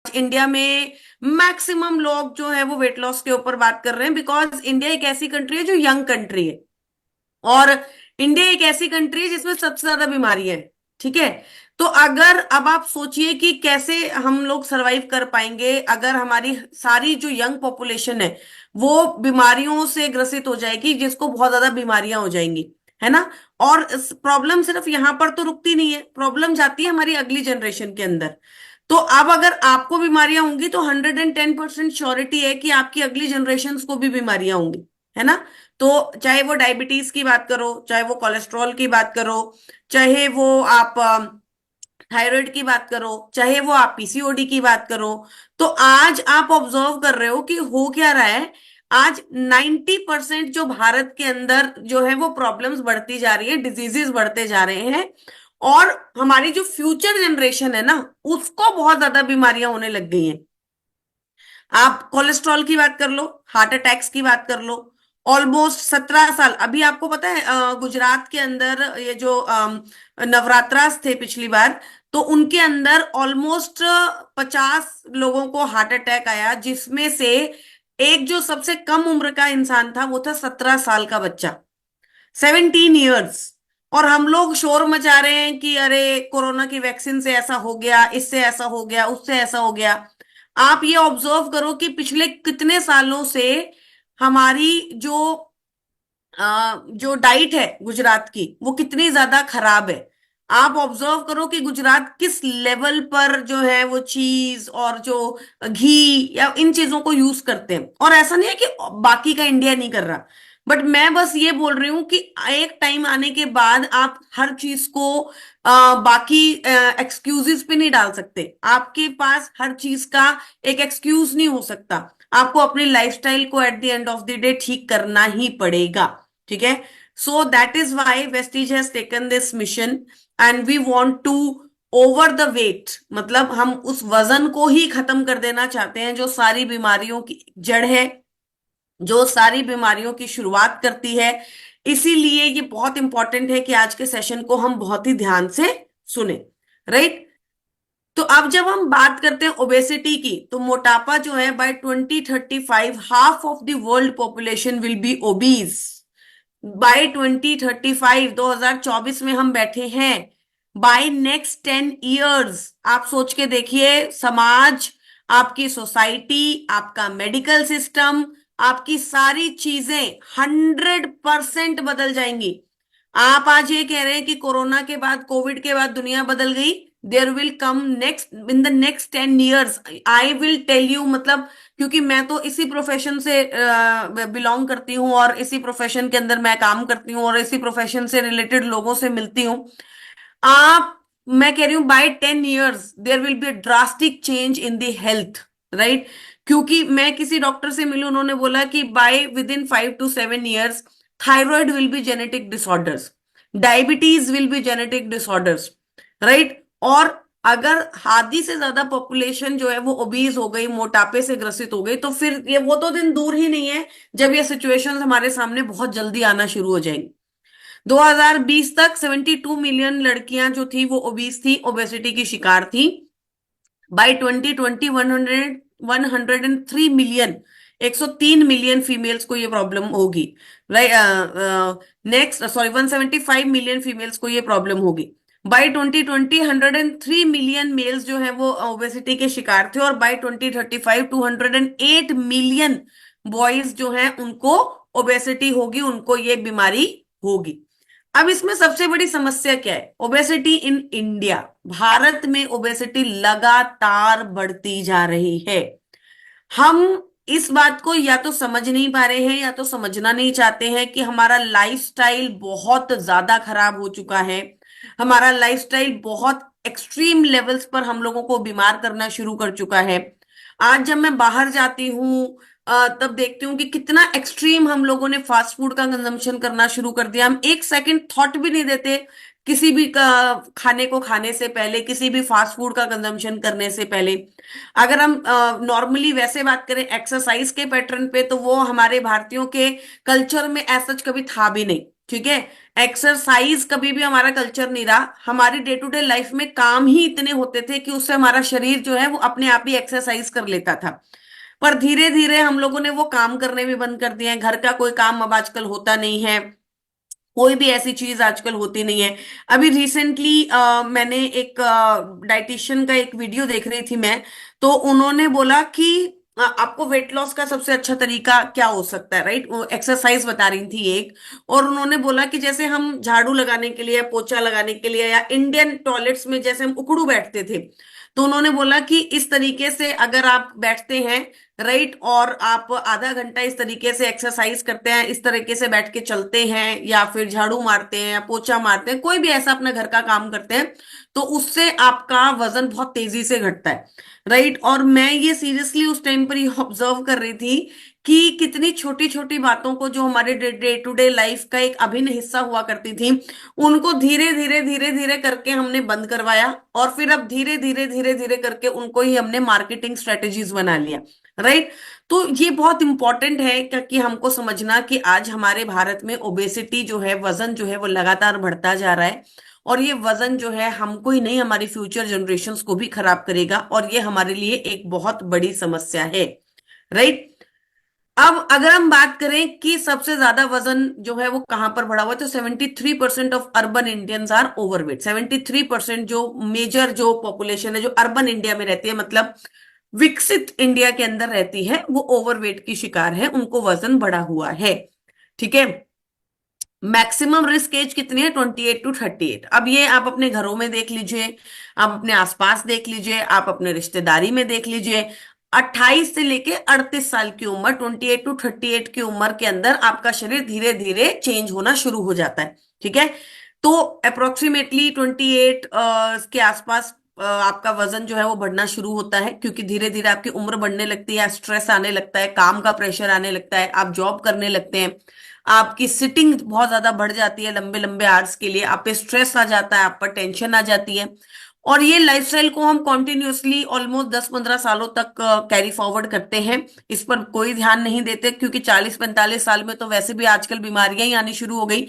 India में maximum लोग जो है वो वेट लॉस के ऊपर बात कर रहे हैं, बिकॉज इंडिया एक ऐसी कंट्री है जो यंग कंट्री है। और इंडिया एक ऐसी कंट्री है जिसमें सबसे ज्यादा बीमारियां हैं। ठीक है। तो अगर अब आप सोचिए कि कैसे हम लोग सरवाइव कर पाएंगे अगर हमारी सारी जो यंग पॉपुलेशन है वो बीमारियों से ग्रसित हो जाएगी, जिसको बहुत ज्यादा बीमारियां हो जाएंगी, है ना। और प्रॉब्लम सिर्फ यहां पर तो रुकती नहीं है, प्रॉब्लम जाती है हमारी अगली जनरेशन के अंदर। तो अब अगर आपको बीमारियां होंगी तो 110% श्योरिटी है कि आपकी अगली जनरेशन को भी बीमारियां होंगी, है ना। तो चाहे वो डायबिटीज की बात करो, चाहे वो कोलेस्ट्रॉल की बात करो, चाहे वो आप थायराइड की बात करो, चाहे वो आप पीसीओडी की बात करो, तो आज आप ऑब्जर्व कर रहे हो कि हो क्या रहा है। आज 90% जो भारत के अंदर जो है वो प्रॉब्लम्स बढ़ती जा रही है, डिजीजेस बढ़ते जा रहे हैं। और हमारी जो फ्यूचर जनरेशन है ना, उसको बहुत ज्यादा बीमारियां होने लग गई हैं। आप कोलेस्ट्रॉल की बात कर लो, हार्ट अटैक्स की बात कर लो। ऑलमोस्ट 17 साल, अभी आपको पता है गुजरात के अंदर ये जो नवरात्रास थे पिछली बार, तो उनके अंदर ऑलमोस्ट 50 लोगों को हार्ट अटैक आया, जिसमें से एक जो सबसे कम उम्र का इंसान था वो था 17 साल का बच्चा, 17 ईयर्स। और हम लोग शोर मचा रहे हैं कि अरे कोरोना की वैक्सीन से ऐसा हो गया, इससे ऐसा हो गया, उससे ऐसा हो गया। आप ये ऑब्जर्व करो कि पिछले कितने सालों से हमारी जो डाइट है गुजरात की वो कितनी ज्यादा खराब है। आप ऑब्जर्व करो कि गुजरात किस लेवल पर जो है वो चीज और जो घी या इन चीजों को यूज करते हैं। और ऐसा नहीं है कि बाकी का इंडिया नहीं कर रहा, बट मैं बस ये बोल रही हूँ कि एक टाइम आने के बाद आप हर चीज को बाकी एक्सक्यूजेस पे नहीं डाल सकते। आपके पास हर चीज का एक एक्सक्यूज नहीं हो सकता। आपको अपनी लाइफस्टाइल को at the end of the day ठीक करना ही पड़ेगा। ठीक है। So that is why Vestige has taken this mission, and we want to over the weight, मतलब हम उस वजन को ही खत्म कर देना चाहते हैं जो सारी बीमारियों की जड़ है, जो सारी बीमारियों की शुरुआत करती है। इसीलिए ये बहुत इंपॉर्टेंट है कि आज के सेशन को हम बहुत ही ध्यान से सुने। राइट। तो अब जब हम बात करते हैं ओबेसिटी की, तो मोटापा जो है by 2035 half of the world population will be obese. By 2035, 2024 में हम बैठे हैं। बाय नेक्स्ट 10 इयर्स आप सोच के देखिए, समाज, आपकी सोसाइटी, आपका मेडिकल सिस्टम, आपकी सारी चीजें 100% बदल जाएंगी। आप आज ये कह रहे हैं कि कोरोना के बाद, कोविड के बाद दुनिया बदल गई। There will come next in the next 10 years, I will tell you. मतलब क्योंकि मैं तो इसी प्रोफेशन से बिलोंग करती हूँ और इसी प्रोफेशन के अंदर मैं काम करती हूँ और इसी प्रोफेशन से रिलेटेड लोगों से मिलती हूँ। आप मैं कह रही हूँ by 10 years there will be a drastic change in the health. Right. क्योंकि मैं किसी डॉक्टर से मिली, उन्होंने बोला कि by within 5 to 7 years thyroid will be genetic disorders, diabetes will be genetic disorders. Right. और अगर आधी से ज्यादा पॉपुलेशन जो है वो ओबीज हो गई, मोटापे से ग्रसित हो गई, तो फिर ये वो तो दिन दूर ही नहीं है जब ये सिचुएशंस हमारे सामने बहुत जल्दी आना शुरू हो जाएंगी। 2020 तक 72 मिलियन लड़कियां जो थी वो ओबीस थी, ओबेसिटी की शिकार थी। बाय 2020 103 मिलियन, 103 मिलियन फीमेल्स को ये प्रॉब्लम होगी। Right. Next, sorry, 175 million females को ये प्रॉब्लम होगी। बाय 2020 103 मिलियन मेल्स जो है वो ओबेसिटी के शिकार थे, और बाय 2035 208 मिलियन बॉयज जो हैं उनको ओबेसिटी होगी, उनको ये बीमारी होगी। अब इसमें सबसे बड़ी समस्या क्या है? ओबेसिटी इन इंडिया, भारत में ओबेसिटी लगातार बढ़ती जा रही है। हम इस बात को या तो समझ नहीं पा रहे हैं या तो समझना नहीं चाहते हैं कि हमारा लाइफस्टाइल बहुत ज्यादा खराब हो चुका है। हमारा लाइफस्टाइल बहुत एक्सट्रीम लेवल्स पर हम लोगों को बीमार करना शुरू कर चुका है। आज जब मैं बाहर जाती हूँ तब देखती हूँ कि कितना एक्सट्रीम हम लोगों ने फास्ट फूड का कंजम्पशन करना शुरू कर दिया। हम एक सेकंड थॉट भी नहीं देते किसी भी खाने को खाने से पहले, किसी भी फास्ट फूड का कंजम्पशन करने से पहले। अगर हम नॉर्मली वैसे बात करें एक्सरसाइज के पैटर्न पे, तो वो हमारे भारतीयों के कल्चर में ऐसा कभी था भी नहीं। ठीक है। एक्सरसाइज कभी भी हमारा कल्चर नहीं रहा, हमारी डे टू डे लाइफ में काम ही इतने होते थे कि उससे हमारा शरीर जो है वो अपने आप ही एक्सरसाइज कर लेता था। पर धीरे धीरे हम लोगों ने वो काम करने भी बंद कर दिए हैं, घर का कोई काम अब आजकल होता नहीं है, कोई भी ऐसी चीज आजकल होती नहीं है। अभी रिसेंटली मैंने एक डाइटिशियन का एक वीडियो देख रही थी मैं, तो उन्होंने बोला कि आपको वेट लॉस का सबसे अच्छा तरीका क्या हो सकता है, राइट? वो एक्सरसाइज बता रही थी एक, और उन्होंने बोला कि जैसे हम झाड़ू लगाने के लिए, पोछा लगाने के लिए, या इंडियन टॉयलेट्स में जैसे हम उकड़ू बैठते थे, तो उन्होंने बोला कि इस तरीके से अगर आप बैठते हैं, राइट, और आप आधा घंटा इस तरीके से एक्सरसाइज करते हैं, इस तरीके से बैठ के चलते हैं, या फिर झाड़ू मारते हैं या पोछा मारते हैं, कोई भी ऐसा अपना घर का काम करते हैं, तो उससे आपका वजन बहुत तेजी से घटता है, राइट। और मैं ये सीरियसली उस टाइम पर ये ऑब्जर्व कर रही थी कि कितनी छोटी छोटी बातों को, जो हमारे डे टू डे लाइफ का एक अभिन्न हिस्सा हुआ करती थी, उनको धीरे धीरे धीरे धीरे करके हमने बंद करवाया, और फिर अब धीरे धीरे धीरे धीरे करके उनको ही हमने मार्केटिंग स्ट्रेटेजीज बना लिया, राइट। तो ये बहुत इंपॉर्टेंट है कि हमको समझना कि आज हमारे भारत में ओबेसिटी जो है, वजन जो है वो लगातार बढ़ता जा रहा है, और ये वजन जो है हमको ही नहीं, हमारी फ्यूचर जनरेशन्स को भी खराब करेगा, और ये हमारे लिए एक बहुत बड़ी समस्या है, राइट। अब अगर हम बात करें कि सबसे ज्यादा वजन जो है वो कहां पर बढ़ा हुआ है, तो 73% of urban Indians are overweight. 73% जो मेजर जो पॉपुलेशन है जो अर्बन इंडिया में रहती है, मतलब विकसित इंडिया के अंदर रहती है, वो ओवरवेट की शिकार है, उनको वजन बढ़ा हुआ है, ठीक है। मैक्सिमम रिस्क एज कितनी है? 28 to 38। अब ये आप अपने घरों में देख लीजिए, आप अपने आसपास देख लीजिए, आप अपने रिश्तेदारी में देख लीजिए। 28 से लेके 38 साल की उम्र, 28 to 38 की उम्र के अंदर आपका शरीर धीरे धीरे चेंज होना शुरू हो जाता है, ठीक है। तो अप्रोक्सीमेटली 28 के आसपास आपका वजन जो है वो बढ़ना शुरू होता है, क्योंकि धीरे धीरे आपकी उम्र बढ़ने लगती है, स्ट्रेस आने लगता है, काम का प्रेशर आने लगता है, आप जॉब करने लगते हैं, आपकी सिटिंग बहुत ज्यादा बढ़ जाती है लंबे लंबे आवर्स के लिए, आप पे स्ट्रेस आ जाता है, आप पर टेंशन आ जाती है। और ये लाइफस्टाइल को हम कॉन्टिन्यूअसली ऑलमोस्ट 10-15 सालों तक कैरी फॉरवर्ड करते हैं, इस पर कोई ध्यान नहीं देते, क्योंकि 40-45 साल में तो वैसे भी आजकल बीमारियां ही आनी शुरू हो गई।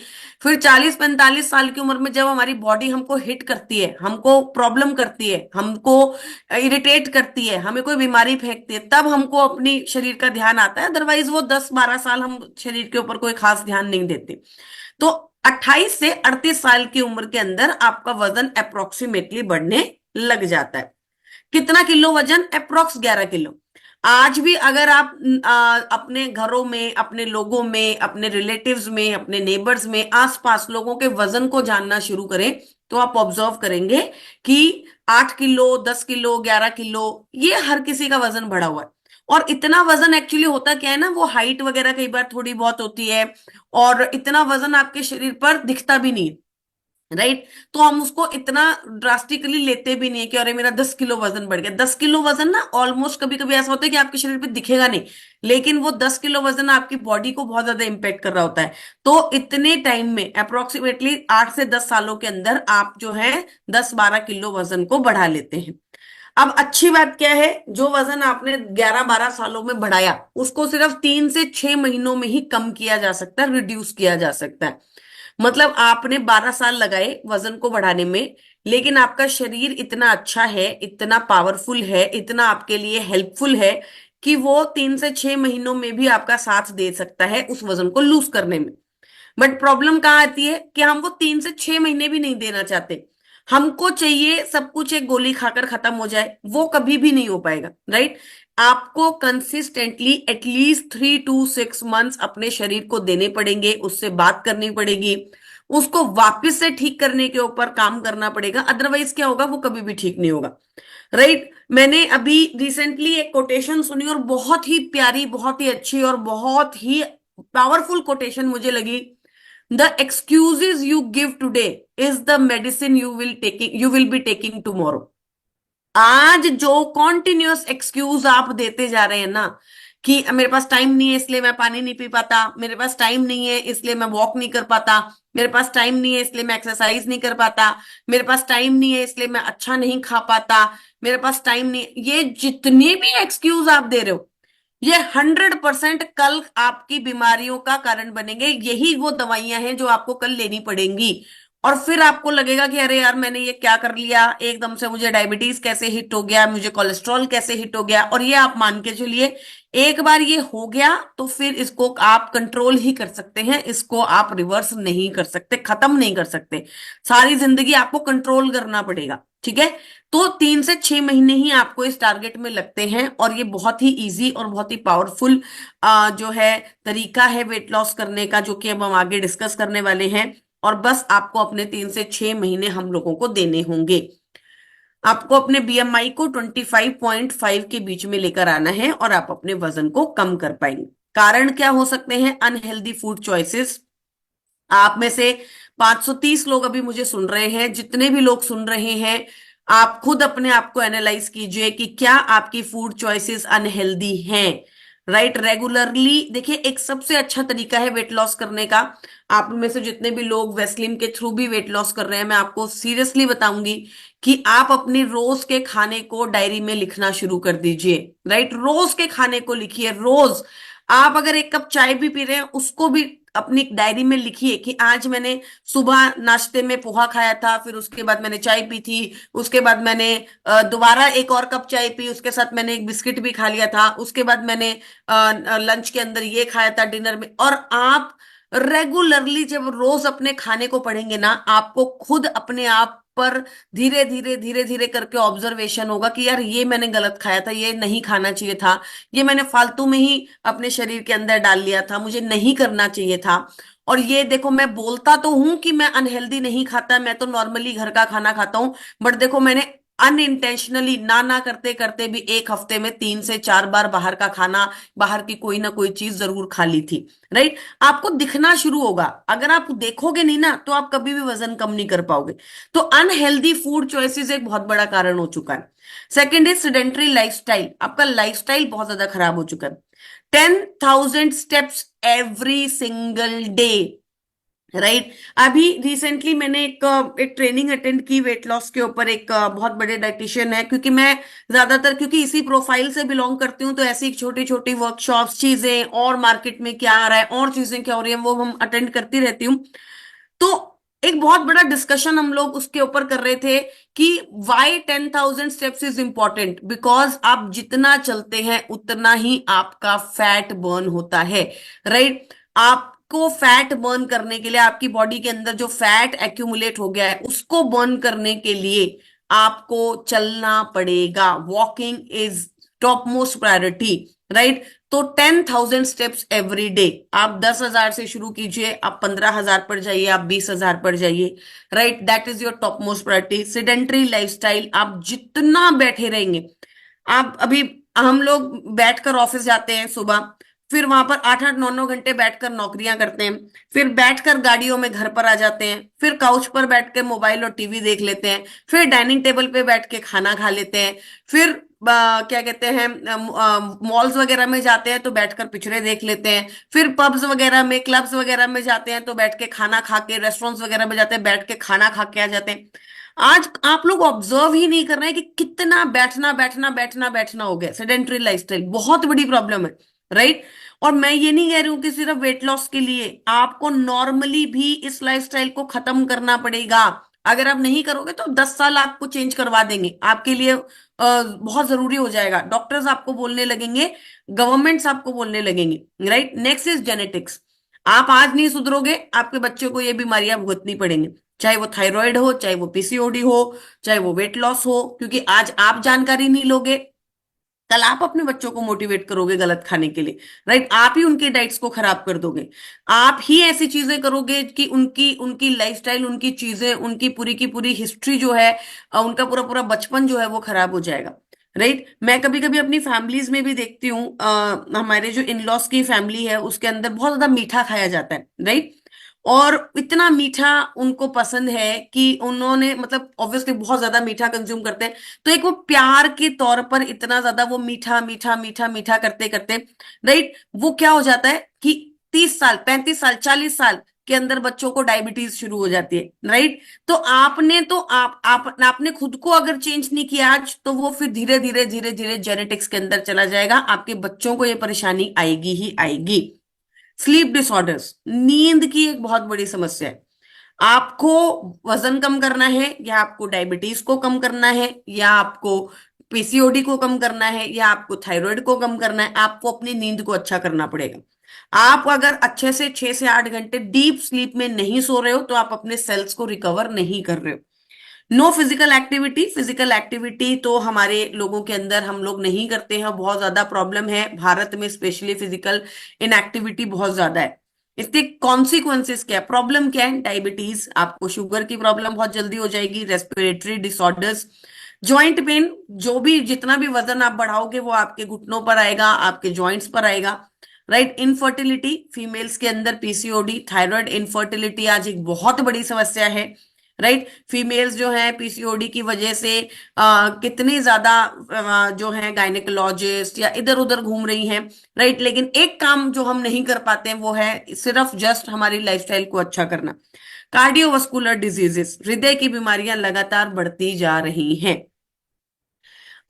फिर 40-45 साल की उम्र में जब हमारी बॉडी हमको हिट करती है, हमको प्रॉब्लम करती है, हमको इरिटेट करती है, हमें कोई बीमारी फेंकती है, तब हमको अपनी शरीर का ध्यान आता है, अदरवाइज वो 10-12 साल हम शरीर के ऊपर कोई खास ध्यान नहीं देते। तो 28 से 38 साल की उम्र के अंदर आपका वजन अप्रोक्सीमेटली बढ़ने लग जाता है। कितना किलो वजन? Approx 11 kilo. आज भी अगर आप अपने घरों में, अपने लोगों में, अपने रिलेटिव्स में, अपने नेबर्स में, आसपास लोगों के वजन को जानना शुरू करें, तो आप ऑब्जर्व करेंगे कि 8 किलो, 10 किलो, 11 किलो, ये हर किसी का वजन बढ़ा हुआ है। और इतना वजन एक्चुअली होता क्या है ना, वो हाइट वगैरह कई बार थोड़ी बहुत होती है, और इतना वजन आपके शरीर पर दिखता भी नहीं, राइट। तो हम उसको इतना ड्रास्टिकली लेते भी नहीं है कि अरे मेरा 10 किलो वजन बढ़ गया। 10 किलो वजन ना ऑलमोस्ट कभी कभी ऐसा होता है कि आपके शरीर पे दिखेगा नहीं, लेकिन वो 10 किलो वजन आपकी बॉडी को बहुत ज्यादा इंपेक्ट कर रहा होता है। तो इतने टाइम में अप्रोक्सीमेटली 8 से 10 सालों के अंदर आप जो है 10-12 किलो वजन को बढ़ा लेते हैं। अब अच्छी बात क्या है, जो वजन आपने 11-12 सालों में बढ़ाया, उसको सिर्फ 3 से 6 महीनों में ही कम किया जा सकता है, रिड्यूस किया जा सकता है। मतलब आपने 12 साल लगाए वजन को बढ़ाने में, लेकिन आपका शरीर इतना अच्छा है, इतना पावरफुल है, इतना आपके लिए हेल्पफुल है, कि वो 3 से 6 महीनों में भी आपका साथ दे सकता है उस वजन को लूज करने में। बट प्रॉब्लम कहाँ आती है कि हम वो 3 से 6 महीने भी नहीं देना चाहते, हमको चाहिए सब कुछ एक गोली खाकर खत्म हो जाए, वो कभी भी नहीं हो पाएगा, राइट। आपको कंसिस्टेंटली एटलीस्ट 3 to 6 मंथ्स अपने शरीर को देने पड़ेंगे, उससे बात करनी पड़ेगी, उसको वापस से ठीक करने के ऊपर काम करना पड़ेगा, अदरवाइज क्या होगा, वो कभी भी ठीक नहीं होगा, राइट। मैंने अभी रिसेंटली एक कोटेशन सुनी, और बहुत ही प्यारी, बहुत ही अच्छी और बहुत ही पावरफुल कोटेशन मुझे लगी। The excuses you give today is the medicine you will be taking tomorrow। आज जो कॉन्टिन्यूअस एक्सक्यूज आप देते जा रहे हैं ना, कि मेरे पास टाइम नहीं है इसलिए मैं पानी नहीं पी पाता, मेरे पास टाइम नहीं है इसलिए मैं वॉक नहीं कर पाता, मेरे पास टाइम नहीं है इसलिए मैं एक्सरसाइज नहीं कर पाता, मेरे पास टाइम नहीं है इसलिए मैं अच्छा नहीं खा पाता, मेरे पास टाइम नहीं, ये जितने भी एक्सक्यूज आप दे रहे हो, ये 100% कल आपकी बीमारियों का कारण बनेंगे। यही वो दवाइयां हैं जो आपको कल लेनी पड़ेंगी। और फिर आपको लगेगा कि अरे यार मैंने ये क्या कर लिया, एकदम से मुझे डायबिटीज कैसे हिट हो गया, मुझे कोलेस्ट्रॉल कैसे हिट हो गया। और ये आप मान के चलिए, एक बार ये हो गया तो फिर इसको आप कंट्रोल ही कर सकते हैं, इसको आप रिवर्स नहीं कर सकते, खत्म नहीं कर सकते। सारी जिंदगी आपको कंट्रोल करना पड़ेगा। ठीक है। तो 3 से 6 महीने ही आपको इस टारगेट में लगते हैं, और ये बहुत ही इजी और बहुत ही पावरफुल जो है तरीका है वेट लॉस करने का, जो कि अब हम आगे डिस्कस करने वाले हैं। और बस आपको अपने 3 से 6 महीने हम लोगों को देने होंगे। आपको अपने बीएमआई को 25.5 के बीच में लेकर आना है, और आप अपने वजन को कम कर पाएंगे। कारण क्या हो सकते हैं? Unhealthy food choices. आप में से 530 लोग अभी मुझे सुन रहे हैं, जितने भी लोग सुन रहे हैं, आप खुद अपने आप को एनालाइज कीजिए कि क्या आपकी फूड चॉइसेस अनहेल्दी हैं। राइट। रेगुलरली देखिए, एक सबसे अच्छा तरीका है वेट लॉस करने का। आप में से जितने भी लोग वेस्लिम के थ्रू भी वेट लॉस कर रहे हैं, मैं आपको सीरियसली बताऊंगी कि आप अपनी रोज के खाने को डायरी में लिखना शुरू कर दीजिए। राइट। रोज के खाने को लिखिए। रोज आप अगर एक कप चाय भी पी रहे हैं, उसको भी अपनी डायरी में लिखिए कि आज मैंने सुबह नाश्ते में पोहा खाया था, फिर उसके बाद मैंने चाय पी थी, उसके बाद मैंने दोबारा एक और कप चाय पी, उसके साथ मैंने एक बिस्किट भी खा लिया था, उसके बाद मैंने लंच के अंदर ये खाया था, डिनर में। और आप रेगुलरली जब रोज अपने खाने को पढ़ेंगे ना, आपको खुद अपने आप पर धीरे धीरे धीरे धीरे करके ऑब्जर्वेशन होगा कि यार ये मैंने गलत खाया था, ये नहीं खाना चाहिए था, ये मैंने फालतू में ही अपने शरीर के अंदर डाल लिया था, मुझे नहीं करना चाहिए था। और ये देखो, मैं बोलता तो हूं कि मैं अनहेल्दी नहीं खाता, मैं तो नॉर्मली घर का खाना खाता हूं, बट देखो मैंने अनइंटेंशनली ना ना करते करते भी एक हफ्ते में 3 से 4 बार बाहर का खाना, बाहर की कोई ना कोई चीज जरूर खा ली थी। राइट। आपको दिखना शुरू होगा। अगर आप देखोगे नहीं ना, तो आप कभी भी वजन कम नहीं कर पाओगे। तो अनहेल्दी फूड चॉइसेस एक बहुत बड़ा कारण हो चुका है। Second is sedentary lifestyle. आपका लाइफस्टाइल बहुत ज्यादा खराब हो चुका है। 10,000 steps every single day. Right. अभी रिसेंटली मैंने एक ट्रेनिंग अटेंड की वेट लॉस के ऊपर। एक बहुत बड़े डाइटिशियन है, क्योंकि मैं ज्यादातर क्योंकि इसी प्रोफाइल से बिलोंग करती हूँ, तो ऐसी छोटी छोटी वर्कशॉप्स, चीजें और मार्केट में क्या आ रहा है और चीजें क्या हो रही है, वो हम अटेंड करती रहती हूँ। तो एक बहुत बड़ा डिस्कशन हम लोग उसके ऊपर कर रहे थे कि why 10,000 steps is important. Because आप जितना चलते हैं उतना ही आपका फैट बर्न होता है। राइट। आपको फैट बर्न करने के लिए, आपकी बॉडी के अंदर जो फैट एक्यूमुलेट हो गया है उसको बर्न करने के लिए आपको चलना पड़ेगा। Walking is top most priority. Right. तो 10,000 स्टेप्स एवरी डे। आप 10,000 से शुरू कीजिए, आप 15,000 पर जाइए, आप 20,000 पर जाइए। Right. That is your top most priority. Sedentary lifestyle. आप जितना बैठे रहेंगे, आप अभी, हम लोग बैठकर ऑफिस जाते हैं सुबह, फिर वहां पर 8 8 9 9 घंटे बैठकर नौकरियां करते हैं, फिर बैठकर गाड़ियों में घर पर आ जाते हैं, फिर काउच पर बैठ के मोबाइल और टीवी देख लेते हैं, फिर डाइनिंग टेबल पे बैठ के खाना खा लेते हैं, फिर क्या कहते हैं, मॉल्स वगैरह में जाते हैं तो बैठकर पिक्चरें देख लेते हैं, फिर पब्स वगैरह में, क्लब्स वगैरह में जाते हैं तो बैठ के खाना खा के, रेस्टोरेंट्स वगैरह में जाते हैं बैठ के खाना खा के आ जाते हैं। आज आप लोग ऑब्जर्व ही नहीं कर रहे हैं कि कितना बैठना बैठना बैठना बैठना हो गया। सेडेंटरी लाइफस्टाइल बहुत बड़ी प्रॉब्लम है। राइट। और मैं ये नहीं कह रही हूं कि सिर्फ वेट लॉस के लिए, आपको नॉर्मली भी इस लाइफस्टाइल को खत्म करना पड़ेगा। अगर आप नहीं करोगे तो 10 साल आपको चेंज करवा देंगे, आपके लिए बहुत जरूरी हो जाएगा। डॉक्टर्स आपको बोलने लगेंगे, गवर्नमेंट्स आपको बोलने लगेंगे। राइट। Next is genetics. आप आज नहीं सुधरोगे, आपके बच्चे को ये बीमारियां भुगतनी पड़ेंगी, चाहे वो थायराइड हो, चाहे वो पीसीओडी हो, चाहे वो वेट लॉस हो। क्योंकि आज आप जानकारी नहीं लोगे, कल आप अपने बच्चों को मोटिवेट करोगे गलत खाने के लिए। राइट। आप ही उनके डाइट्स को खराब कर दोगे। आप ही ऐसी चीजें करोगे कि उनकी उनकी लाइफस्टाइल, उनकी चीजें, उनकी पूरी की पूरी हिस्ट्री जो है, उनका पूरा पूरा बचपन जो है वो खराब हो जाएगा। राइट। मैं कभी कभी अपनी फैमिलीज में भी देखती हूँ, हमारे जो इन लॉस की फैमिली है उसके अंदर बहुत ज्यादा मीठा खाया जाता है। राइट। और इतना मीठा उनको पसंद है कि उन्होंने, मतलब ऑब्वियसली बहुत ज्यादा मीठा कंज्यूम करते हैं, तो एक वो प्यार के तौर पर इतना ज्यादा वो मीठा मीठा मीठा मीठा करते करते, राइट, वो क्या हो जाता है कि 30 साल, 35 साल, 40 साल के अंदर बच्चों को डायबिटीज शुरू हो जाती है, राइट? तो आपने तो आपने खुद को अगर चेंज नहीं किया आज, तो वो फिर धीरे धीरे धीरे धीरे जेनेटिक्स के अंदर चला जाएगा, आपके बच्चों को ये परेशानी आएगी ही आएगी। स्लीप डिसऑर्डर्स, नींद की एक बहुत बड़ी समस्या है। आपको वजन कम करना है, या आपको डायबिटीज को कम करना है, या आपको पीसीओडी को कम करना है, या आपको थायराइड को कम करना है, आपको अपनी नींद को अच्छा करना पड़ेगा। आप अगर अच्छे से 6 से 8 घंटे डीप स्लीप में नहीं सो रहे हो, तो आप अपने सेल्स को रिकवर नहीं कर रहे हो। No physical activity, physical activity तो हमारे लोगों के अंदर हम लोग नहीं करते हैं, बहुत ज्यादा प्रॉब्लम है भारत में, स्पेशली फिजिकल इनएक्टिविटी बहुत ज्यादा है। इसके कॉन्सिक्वेंसेस क्या है, प्रॉब्लम क्या है? डायबिटीज, आपको शुगर की प्रॉब्लम बहुत जल्दी हो जाएगी, रेस्पिरेटरी डिसऑर्डर्स, जॉइंट पेन, जो भी जितना भी वजन आप बढ़ाओगे वो आपके घुटनों पर आएगा, आपके जॉइंट्स पर आएगा, राइट? इनफर्टिलिटी, फीमेल्स के अंदर पीसीओडी, थायराइड, इनफर्टिलिटी आज एक बहुत बड़ी समस्या है, राइट? फीमेल्स जो है पीसीओडी की वजह से कितनी ज्यादा जो है गायनेकोलॉजिस्ट या इधर उधर घूम रही हैं, राइट? लेकिन एक काम जो हम नहीं कर पाते हैं वो है सिर्फ जस्ट हमारी लाइफस्टाइल को अच्छा करना। कार्डियोवास्कुलर डिजीजेस, हृदय की बीमारियां लगातार बढ़ती जा रही हैं।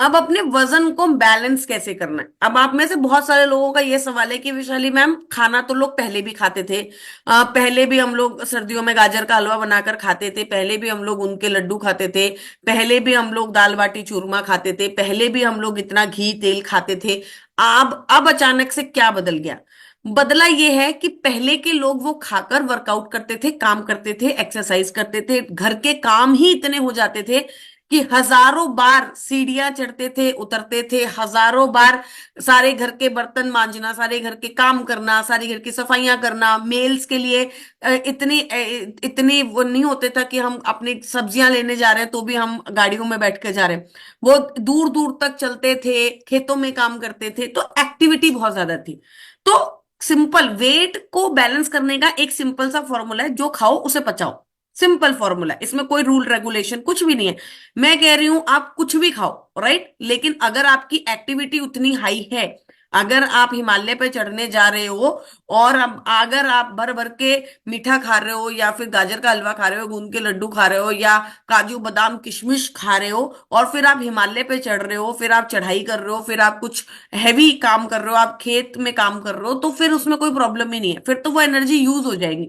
अब अपने वजन को बैलेंस कैसे करना है? अब आप में से बहुत सारे लोगों का ये सवाल है कि विशाली मैम, खाना तो लोग पहले भी खाते थे, पहले भी हम लोग सर्दियों में गाजर का हलवा बनाकर खाते थे, पहले भी हम लोग उनके लड्डू खाते थे, पहले भी हम लोग दाल बाटी चूरमा खाते थे, पहले भी हम लोग इतना घी तेल खाते थे। अब अचानक से क्या बदल गया? बदला ये है कि पहले के लोग वो खाकर वर्कआउट करते थे, काम करते थे, एक्सरसाइज करते थे, घर के काम ही इतने हो जाते थे कि हजारों बार सीढ़ियां चढ़ते थे, उतरते थे, हजारों बार सारे घर के बर्तन मांजना, सारे घर के काम करना, सारी घर की सफाइयां करना। मेल्स के लिए इतनी वो नहीं होते था कि हम अपनी सब्जियां लेने जा रहे हैं तो भी हम गाड़ियों में बैठ के जा रहे हैं, वो दूर दूर तक चलते थे, खेतों में काम करते थे, तो एक्टिविटी बहुत ज्यादा थी। तो सिंपल वेट को बैलेंस करने का एक सिंपल सा फॉर्मूला है, जो खाओ उसे पचाओ। सिंपल फॉर्मूला है, इसमें कोई रूल रेगुलेशन कुछ भी नहीं है। मैं कह रही हूं आप कुछ भी खाओ, राइट? लेकिन अगर आपकी एक्टिविटी उतनी हाई है, अगर आप हिमालय पे चढ़ने जा रहे हो, और अब अगर आप भर भर के मीठा खा रहे हो, या फिर गाजर का हलवा खा रहे हो, गूंद के लड्डू खा रहे हो, या काजू बादाम किशमिश खा रहे हो, और फिर आप हिमालय पे चढ़ रहे हो, फिर आप चढ़ाई कर रहे हो, फिर आप कुछ हैवी काम कर रहे हो, आप खेत में काम कर रहे हो, तो फिर उसमें कोई प्रॉब्लम ही नहीं है, फिर तो वो एनर्जी यूज हो जाएगी।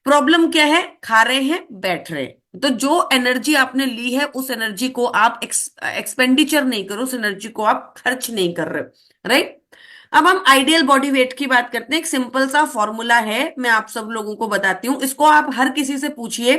प्रॉब्लम क्या है? खा रहे हैं, बैठ रहे हैं, तो जो एनर्जी आपने ली है उस एनर्जी को आप एक्सपेंडिचर नहीं करो, उस एनर्जी को आप खर्च नहीं कर रहे, राइट? अब हम आइडियल बॉडी वेट की बात करते हैं। एक सिंपल सा फॉर्मूला है, मैं आप सब लोगों को बताती हूँ, इसको आप हर किसी से पूछिए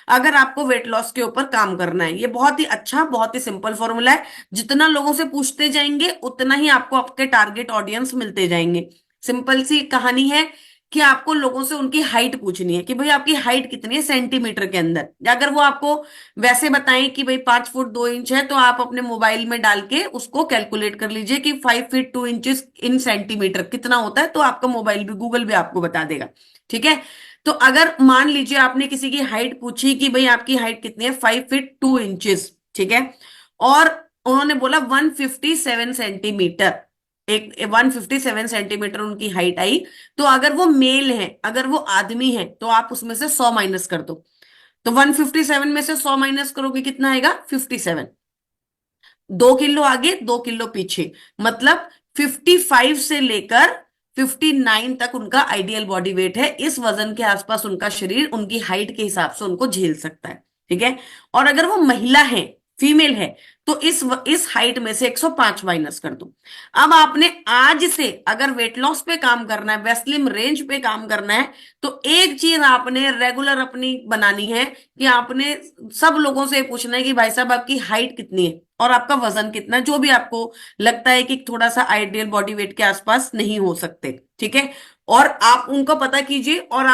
अगर आपको वेट लॉस के ऊपर काम करना है। ये बहुत ही अच्छा, बहुत ही सिंपल फॉर्मूला है, जितना लोगों से पूछते जाएंगे उतना ही आपको आपके टारगेट ऑडियंस मिलते जाएंगे। सिंपल सी कहानी है कि आपको लोगों से उनकी हाइट पूछनी है कि भाई आपकी हाइट कितनी है सेंटीमीटर के अंदर। अगर वो आपको वैसे बताएं कि भाई 5 फुट 2 इंच है, तो आप अपने मोबाइल में डाल के उसको कैलकुलेट कर लीजिए कि 5 फीट 2 इंचेस इन सेंटीमीटर कितना होता है, तो आपका मोबाइल भी, गूगल भी आपको बता देगा, ठीक है? तो अगर मान लीजिए आपने किसी की हाइट पूछी कि भाई आपकी हाइट कितनी है, 5 फीट 2 इंचेस, ठीक है, और उन्होंने बोला 157 सेंटीमीटर, एक 157 सेंटीमीटर उनकी हाइट आई, तो अगर वो मेल है, अगर वो आदमी है, तो आप उसमें से 100 माइनस कर दो। तो 157 में से 100 माइनस करोगे, कितना आएगा? 57। 2 किलो आगे 2 किलो पीछे, मतलब 55 से लेकर 59 तक उनका आइडियल बॉडी वेट है। इस वजन के आसपास उनका शरीर उनकी हाइट के हिसाब से उनको झेल सकता है, ठीक है? और अगर वो महिला है, फीमेल है, तो इस हाइट में से 105 माइनस कर दो। अब आपने आज से अगर वेट लॉस पे काम करना है, वेस्लिम रेंज पे काम करना है, तो एक चीज आपने रेगुलर अपनी बनानी है कि आपने सब लोगों से पूछना है कि भाई साहब आपकी हाइट कितनी है और आपका वजन कितना है, जो भी आपको लगता है कि थोड़ा सा आइडियल बॉडी वेट के आसपास नहीं हो सकते, ठीक है? और आप उनको पता कीजिए, और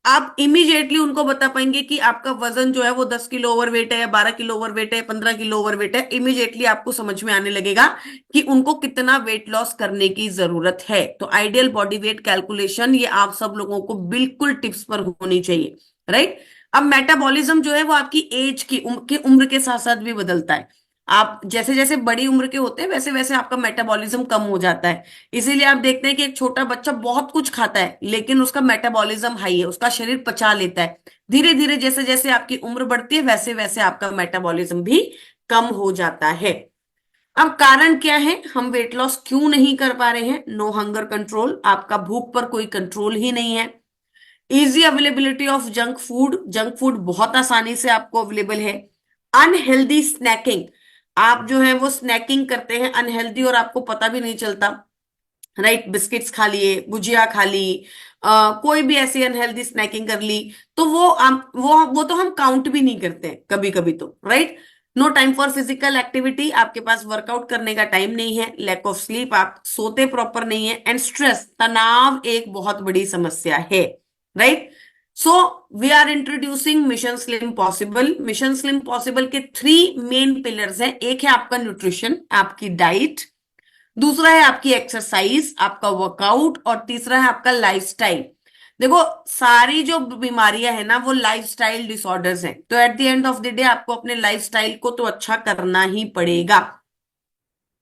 आप इमीडिएटली उनको बता पाएंगे कि आपका वजन जो है वो 10 किलो ओवरवेट है, या 12 किलो ओवरवेट है, 15 किलो ओवरवेट है। इमीडिएटली आपको समझ में आने लगेगा कि उनको कितना वेट लॉस करने की जरूरत है। तो आइडियल बॉडी वेट कैलकुलेशन ये आप सब लोगों को बिल्कुल टिप्स पर होनी चाहिए, राइट? अब मेटाबॉलिज्म जो है वो आपकी एज की उम्र के साथ साथ भी बदलता है। आप जैसे जैसे बड़ी उम्र के होते हैं वैसे वैसे आपका मेटाबॉलिज्म कम हो जाता है। इसीलिए आप देखते हैं कि एक छोटा बच्चा बहुत कुछ खाता है लेकिन उसका मेटाबॉलिज्म हाई है, उसका शरीर पचा लेता है। धीरे धीरे जैसे जैसे आपकी उम्र बढ़ती है वैसे वैसे आपका मेटाबॉलिज्म भी कम हो जाता है। अब कारण क्या है, हम वेट लॉस क्यों नहीं कर पा रहे हैं? नो हंगर कंट्रोल, आपका भूख पर कोई कंट्रोल ही नहीं है। Easy availability of junk food, junk food बहुत आसानी से आपको अवेलेबल है। अनहेल्दी स्नैकिंग, आप जो है वो स्नैकिंग करते हैं अनहेल्दी और आपको पता भी नहीं चलता। राइट, बिस्किट्स खा लिए, गुजिया खा ली, कोई भी ऐसी अनहेल्दी स्नैकिंग कर ली, तो वो तो हम काउंट भी नहीं करते हैं कभी कभी तो। Right, no time for physical activity, आपके पास वर्कआउट करने का टाइम नहीं है। लैक ऑफ स्लीप, आप सोते प्रॉपर नहीं है। एंड स्ट्रेस, तनाव एक बहुत बड़ी समस्या है। Right, so we are introducing mission slim possible. Mission slim possible के थ्री मेन पिलर्स हैं। एक है आपका न्यूट्रिशन, आपकी डाइट, दूसरा है आपकी एक्सरसाइज, आपका वर्कआउट, और तीसरा है आपका लाइफस्टाइल। देखो, सारी जो बीमारियां है ना वो लाइफस्टाइल डिसऑर्डर्स हैं, तो eight the end of the day आपको अपने लाइफस्टाइल को तो अच्छा करना ही पड़ेगा।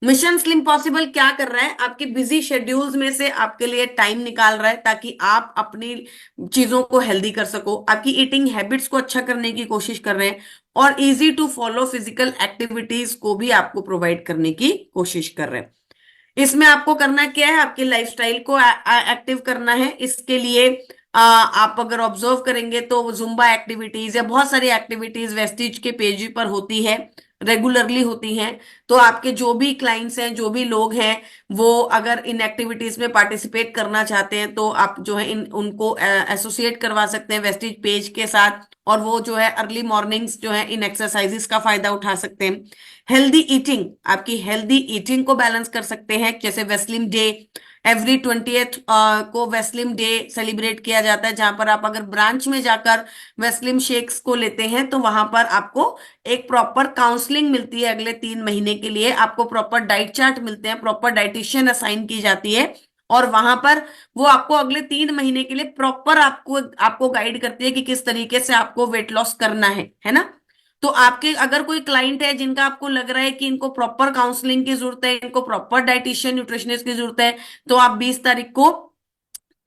मिशन स्लिम पॉसिबल क्या कर रहा है, आपके बिजी शेड्यूल्स में से आपके लिए टाइम निकाल रहा है ताकि आप अपनी चीजों को हेल्दी कर सको, आपकी ईटिंग हैबिट्स को अच्छा करने की कोशिश कर रहे हैं, और easy to follow physical activities को भी आपको प्रोवाइड करने की कोशिश कर रहे हैं। इसमें आपको करना क्या है, आपके लाइफस्टाइल को एक्टिव करना है। इसके लिए आप अगर ऑब्जर्व करेंगे तो जुम्बा एक्टिविटीज या बहुत सारी एक्टिविटीज वेस्टीज के पेज पर होती है, रेगुलरली होती हैं। तो आपके जो भी क्लाइंट्स हैं, जो भी लोग हैं, वो अगर इन एक्टिविटीज में पार्टिसिपेट करना चाहते हैं तो आप जो है इन उनको एसोसिएट करवा सकते हैं वेस्टीज पेज के साथ, और वो जो है अर्ली मॉर्निंग्स जो है इन एक्सरसाइजेस का फायदा उठा सकते हैं। हेल्दी ईटिंग, आपकी हेल्दी ईटिंग को बैलेंस कर सकते हैं, जैसे वेस्लिम डे, एवरी 20th को वेस्लिम डे सेलिब्रेट किया जाता है, जहां पर आप अगर ब्रांच में जाकर वेस्लिम शेक्स को लेते हैं तो वहां पर आपको एक प्रॉपर काउंसलिंग मिलती है। अगले 3 महीने के लिए आपको प्रॉपर डाइट चार्ट मिलते हैं, प्रॉपर डाइटिशियन असाइन की जाती है, और वहां पर वो आपको अगले 3 महीने के लिए प्रॉपर आपको आपको गाइड करती है कि किस तरीके से आपको वेट लॉस करना है ना। तो आपके अगर कोई क्लाइंट है जिनका आपको लग रहा है कि इनको प्रॉपर काउंसलिंग की जरूरत है, इनको प्रॉपर डाइटिशियन न्यूट्रिशनिस्ट की जरूरत है, तो आप 20 तारीख को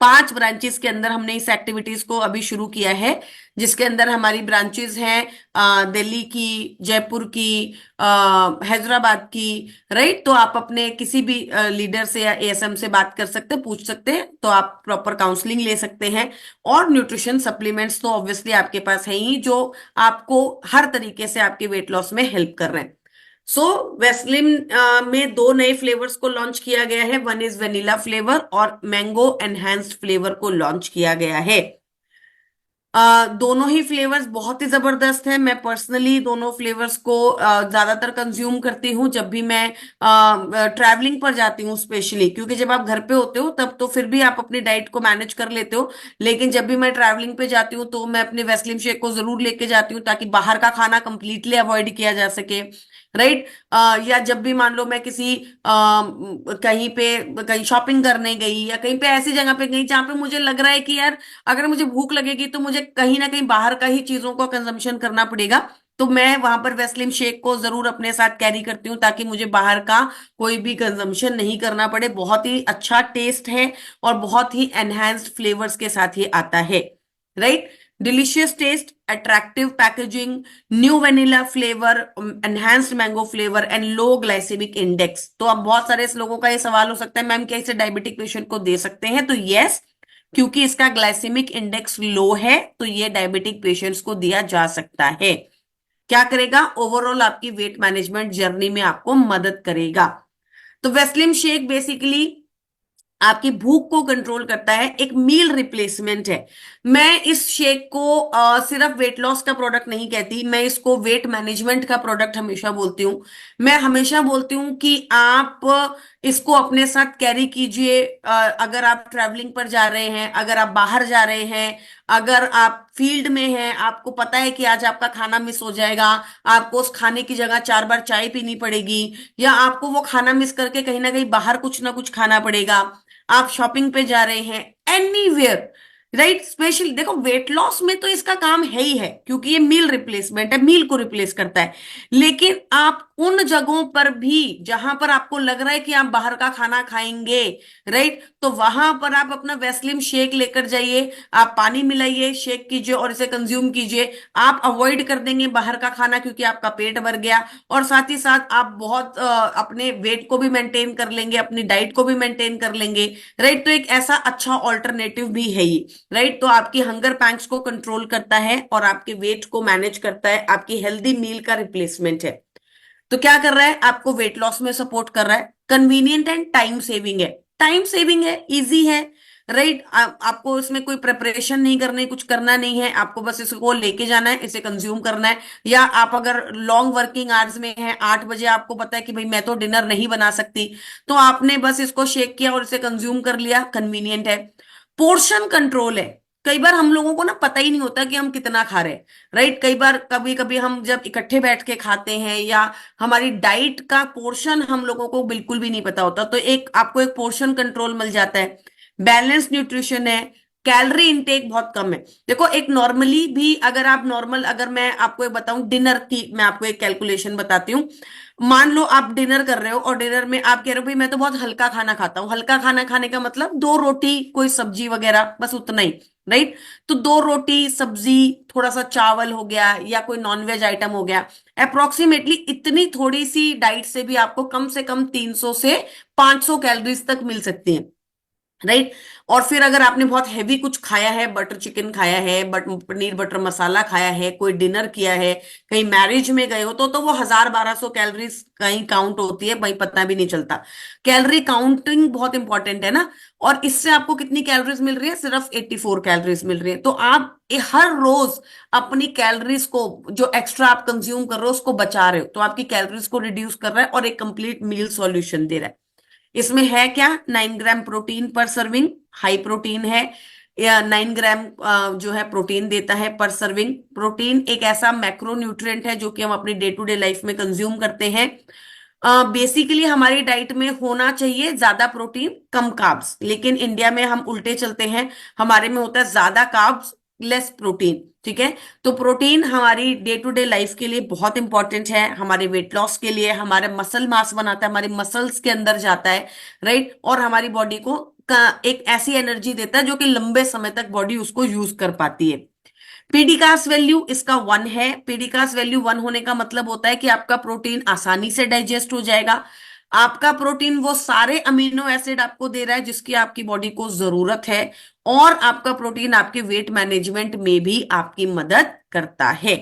5 ब्रांचेस के अंदर हमने इस एक्टिविटीज को अभी शुरू किया है, जिसके अंदर हमारी ब्रांचेस हैं दिल्ली की, जयपुर की, हैदराबाद की। राइट, तो आप अपने किसी भी लीडर से या एएसएम से बात कर सकते हैं, पूछ सकते हैं, तो आप प्रॉपर काउंसलिंग ले सकते हैं। और न्यूट्रिशन सप्लीमेंट्स तो ऑब्वियसली आपके पास है ही, जो आपको हर तरीके से आपके वेट लॉस में हेल्प कर रहे हैं। सो वेस्लिन में 2 नए फ्लेवर्स को लॉन्च किया गया है, वन इज वेनिला फ्लेवर और मैंगो एनहांस्ड फ्लेवर को लॉन्च किया गया है। दोनों ही फ्लेवर्स बहुत ही जबरदस्त है। मैं पर्सनली दोनों फ्लेवर्स को ज्यादातर कंज्यूम करती हूँ जब भी मैं ट्रैवलिंग पर जाती हूँ, स्पेशली क्योंकि जब आप घर पे होते हो तब तो फिर भी आप अपनी डाइट को मैनेज कर लेते हो, लेकिन जब भी मैं ट्रैवलिंग पे जाती हूँ तो मैं अपने वेस्लिम शेक को जरूर लेके जाती हूँ ताकि बाहर का खाना कंप्लीटली अवॉइड किया जा सके। राइट, या जब भी मान लो मैं किसी कहीं पे कहीं शॉपिंग करने गई या कहीं पे ऐसी जगह पे गई जहां पे मुझे लग रहा है कि यार अगर मुझे भूख लगेगी तो मुझे कहीं ना कहीं बाहर का ही चीजों का कंजम्पशन करना पड़ेगा, तो मैं वहां पर वेस्लिम शेक को जरूर अपने साथ कैरी करती हूँ ताकि मुझे बाहर का कोई भी कंजम्पशन नहीं करना पड़े। बहुत ही अच्छा टेस्ट है और बहुत ही एनहांस्ड फ्लेवर्स के साथ ये आता है। Right, delicious taste, attractive packaging, new vanilla flavour, enhanced mango flavour and low glycaemic index. तो अब बहुत सारे लोगों का ये सवाल हो सकता है, मैम क्या इसे डायबिटिक पेशेंट को दे सकते हैं? तो यस, क्योंकि इसका ग्लाइसेमिक इंडेक्स लो है तो ये डायबिटिक पेशेंट्स को दिया जा सकता है। क्या करेगा, ओवरऑल आपकी वेट मैनेजमेंट जर्नी में आपको मदद करेगा। तो वेस्लिम शेक बेसिकली आपकी भूख को कंट्रोल करता है, एक मील रिप्लेसमेंट है। मैं इस शेक को सिर्फ वेट लॉस का प्रोडक्ट नहीं कहती, मैं इसको वेट मैनेजमेंट का प्रोडक्ट हमेशा बोलती हूँ। मैं हमेशा बोलती हूँ कि आप इसको अपने साथ कैरी कीजिए। अगर आप ट्रैवलिंग पर जा रहे हैं, अगर आप बाहर जा रहे हैं, अगर आप फील्ड में हैं, आपको पता है कि आज आपका खाना मिस हो जाएगा, आपको उस खाने की जगह 4 बार चाय पीनी पड़ेगी, या आपको वो खाना मिस करके कहीं ना कहीं बाहर कुछ ना कुछ खाना पड़ेगा, आप शॉपिंग पे जा रहे हैं, एनीवेयर, राइट। स्पेशली देखो वेट लॉस में तो इसका काम है ही है, क्योंकि ये मील रिप्लेसमेंट है, मील को रिप्लेस करता है। लेकिन आप उन जगहों पर भी जहां पर आपको लग रहा है कि आप बाहर का खाना खाएंगे, राइट, तो वहां पर आप अपना वेस्लिम शेक लेकर जाइए, आप पानी मिलाइए, शेक कीजिए और इसे कंज्यूम कीजिए। आप अवॉइड कर देंगे बाहर का खाना क्योंकि आपका पेट भर गया, और साथ ही साथ आप बहुत अपने वेट को भी मेंटेन कर लेंगे, अपनी डाइट को भी मेंटेन कर लेंगे, राइट। तो एक ऐसा अच्छा ऑल्टरनेटिव भी है ये, राइट। तो आपकी हंगर पैंक्स को कंट्रोल करता है और आपके वेट को मैनेज करता है, आपकी हेल्दी मील का रिप्लेसमेंट है। तो क्या कर रहा है, आपको वेट लॉस में सपोर्ट कर रहा है, कन्वीनियंट एंड टाइम सेविंग है। टाइम सेविंग है, इजी है, राइट। आपको इसमें कोई प्रिपरेशन नहीं करनी, कुछ करना नहीं है, आपको बस इसको लेके जाना है, इसे कंज्यूम करना है। या आप अगर लॉन्ग वर्किंग आवर्स में हैं, 8 बजे आपको पता है कि भाई मैं तो डिनर नहीं बना सकती, तो आपने बस इसको शेक किया और इसे कंज्यूम कर लिया, कन्वीनियंट है। पोर्शन कंट्रोल है। कई बार हम लोगों को ना पता ही नहीं होता कि हम कितना खा रहे हैं, राइट। कई बार कभी कभी हम जब इकट्ठे बैठ के खाते हैं, या हमारी डाइट का पोर्शन हम लोगों को बिल्कुल भी नहीं पता होता, तो एक आपको एक पोर्शन कंट्रोल मिल जाता है। बैलेंस न्यूट्रिशन है। कैलोरी इनटेक बहुत कम है। देखो एक नॉर्मली भी अगर आप नॉर्मल, अगर मैं आपको एक बताऊं डिनर की, मैं आपको एक कैलकुलेशन बताती हूँ। मान लो आप डिनर कर रहे हो और डिनर में आप कह रहे हो भाई मैं तो बहुत हल्का खाना खाता हूँ। हल्का खाना खाने का मतलब 2 रोटी, कोई सब्जी वगैरह, बस उतना ही, राइट। तो 2 रोटी सब्जी, थोड़ा सा चावल हो गया या कोई नॉनवेज आइटम हो गया, अप्रोक्सीमेटली इतनी थोड़ी सी डाइट से भी आपको कम से कम 300 से 500 कैलोरीज तक मिल सकती हैं, राइट। और फिर अगर आपने बहुत हैवी कुछ खाया है, बटर चिकन खाया है, पनीर बटर मसाला खाया है, कोई डिनर किया है, कहीं मैरिज में गए हो, तो वो 1000-1200 कैलोरीज कहीं काउंट होती है भाई, पता भी नहीं चलता। कैलोरी काउंटिंग बहुत इंपॉर्टेंट है ना। और इससे आपको कितनी कैलोरीज मिल रही है, सिर्फ 84 कैलोरीज मिल रही है। तो आप हर रोज अपनी कैलोरीज को, जो एक्स्ट्रा आप कंज्यूम कर रहे हो उसको बचा रहे हो, तो आपकी कैलोरीज को रिड्यूस कर रहा है और एक कंप्लीट मील सॉल्यूशन दे रहा है। इसमें है क्या, 9 ग्राम प्रोटीन पर सर्विंग, हाई प्रोटीन है। या 9 ग्राम जो है प्रोटीन देता है पर सर्विंग। प्रोटीन एक ऐसा मैक्रो न्यूट्रिएंट है जो कि हम अपनी डे टू डे लाइफ में कंज्यूम करते हैं। बेसिकली हमारी डाइट में होना चाहिए ज्यादा प्रोटीन कम कार्ब्स, लेकिन इंडिया में हम उल्टे चलते हैं, हमारे में होता है ज्यादा कार्ब्स लेस प्रोटीन, ठीक है। तो प्रोटीन हमारी डे टू डे लाइफ के लिए बहुत इंपॉर्टेंट है, हमारे वेट लॉस के लिए, हमारे मसल मास बनाता है, हमारे मसल्स के अंदर जाता है, राइट। और हमारी बॉडी को एक ऐसी एनर्जी देता है जो कि लंबे समय तक बॉडी उसको यूज कर पाती है। पीडीकास वैल्यू इसका 1 है। पीडीकास वैल्यू 1 होने का मतलब होता है कि आपका प्रोटीन आसानी से डाइजेस्ट हो जाएगा। आपका प्रोटीन वो सारे अमीनो एसिड आपको दे रहा है जिसकी आपकी बॉडी को जरूरत है, और आपका प्रोटीन आपके वेट मैनेजमेंट में भी आपकी मदद करता है,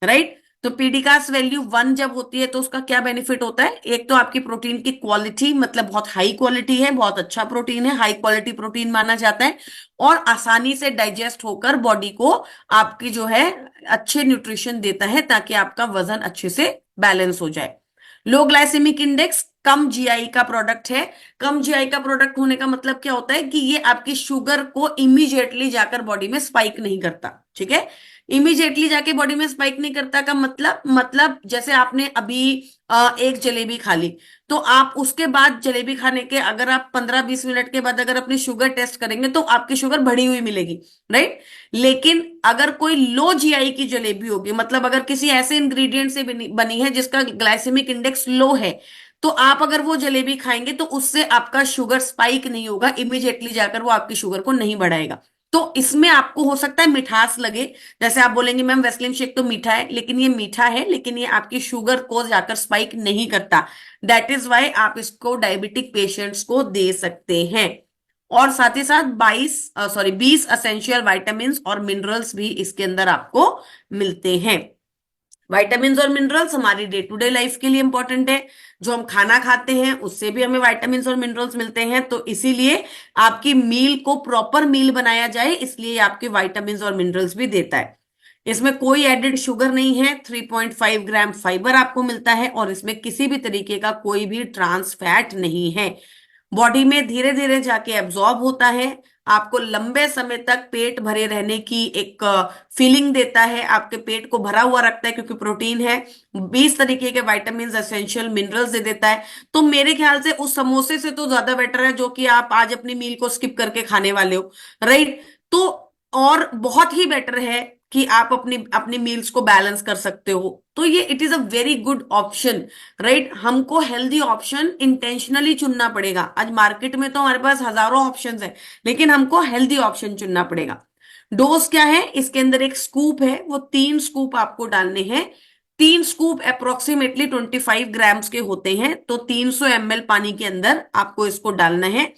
राइट। तो पीडीकास वैल्यू 1 जब होती है तो उसका क्या बेनिफिट होता है, एक तो आपकी प्रोटीन की क्वालिटी, मतलब बहुत हाई क्वालिटी है, बहुत अच्छा प्रोटीन है, हाई क्वालिटी प्रोटीन माना जाता है, और आसानी से डाइजेस्ट होकर बॉडी को आपकी जो है अच्छे न्यूट्रिशन देता है ताकि आपका वजन अच्छे से बैलेंस हो जाए। लो ग्लाइसेमिक इंडेक्स, कम जीआई का प्रोडक्ट है। कम जीआई का प्रोडक्ट होने का मतलब क्या होता है कि ये आपकी शुगर को इमीडिएटली जाकर बॉडी में स्पाइक नहीं करता, ठीक है। इमीडिएटली जाके बॉडी में स्पाइक नहीं करता का मतलब जैसे आपने अभी एक जलेबी खा ली, तो आप उसके बाद जलेबी खाने के अगर आप 15-20 मिनट के बाद अगर अपनी शुगर टेस्ट करेंगे तो आपकी शुगर बढ़ी हुई मिलेगी, राइट। लेकिन अगर कोई लो जीआई की जलेबी होगी, मतलब अगर किसी ऐसे इंग्रेडिएंट से बनी है जिसका ग्लाइसेमिक इंडेक्स लो है, तो आप अगर वो जलेबी खाएंगे तो उससे आपका शुगर स्पाइक नहीं होगा, इमीडिएटली जाकर वो आपकी शुगर को नहीं बढ़ाएगा। तो इसमें आपको हो सकता है मिठास लगे, जैसे आप बोलेंगे मैम वेस्लिन शेक तो मीठा है, लेकिन ये मीठा है लेकिन ये आपकी शुगर को जाकर स्पाइक नहीं करता। दैट इज वाई आप इसको डायबिटिक पेशेंट्स को दे सकते हैं। और साथ ही साथ 20 असेंशियल वाइटामिन और मिनरल्स भी इसके अंदर आपको मिलते हैं। वाइटामिन और मिनरल्स हमारी डे टू डे लाइफ के लिए इंपॉर्टेंट है, जो हम खाना खाते हैं उससे भी हमें वाइटामिन और मिनरल्स मिलते हैं, तो इसीलिए आपकी मील को प्रॉपर मील बनाया जाए, इसलिए आपके वाइटामिन और मिनरल्स भी देता है। इसमें कोई एडेड शुगर नहीं है, 3.5 ग्राम फाइबर आपको मिलता है, और इसमें किसी भी तरीके का कोई भी ट्रांस फैट नहीं है। बॉडी में धीरे धीरे जाके एब्जॉर्ब होता है, आपको लंबे समय तक पेट भरे रहने की एक फीलिंग देता है, आपके पेट को भरा हुआ रखता है क्योंकि प्रोटीन है। 20 तरीके के वाइटामिन एसेंशियल मिनरल्स दे देता है। तो मेरे ख्याल से उस समोसे से तो ज्यादा बेटर है जो कि आप आज अपनी मील को स्किप करके खाने वाले हो, राइट। तो और बहुत ही बेटर है कि आप अपनी अपनी मील्स को बैलेंस कर सकते हो। तो ये it is a very good option, right. हमको हेल्दी ऑप्शन इंटेंशनली चुनना पड़ेगा। आज मार्केट में तो हमारे पास हजारों ऑप्शंस है, लेकिन हमको हेल्दी ऑप्शन चुनना पड़ेगा। डोज क्या है, इसके अंदर एक स्कूप है, वो 3 स्कूप आपको डालने हैं। 3 स्कूप अप्रोक्सीमेटली 25 ग्राम्स के होते हैं, तो 300 ml पानी के अंदर आपको इसको डालना है।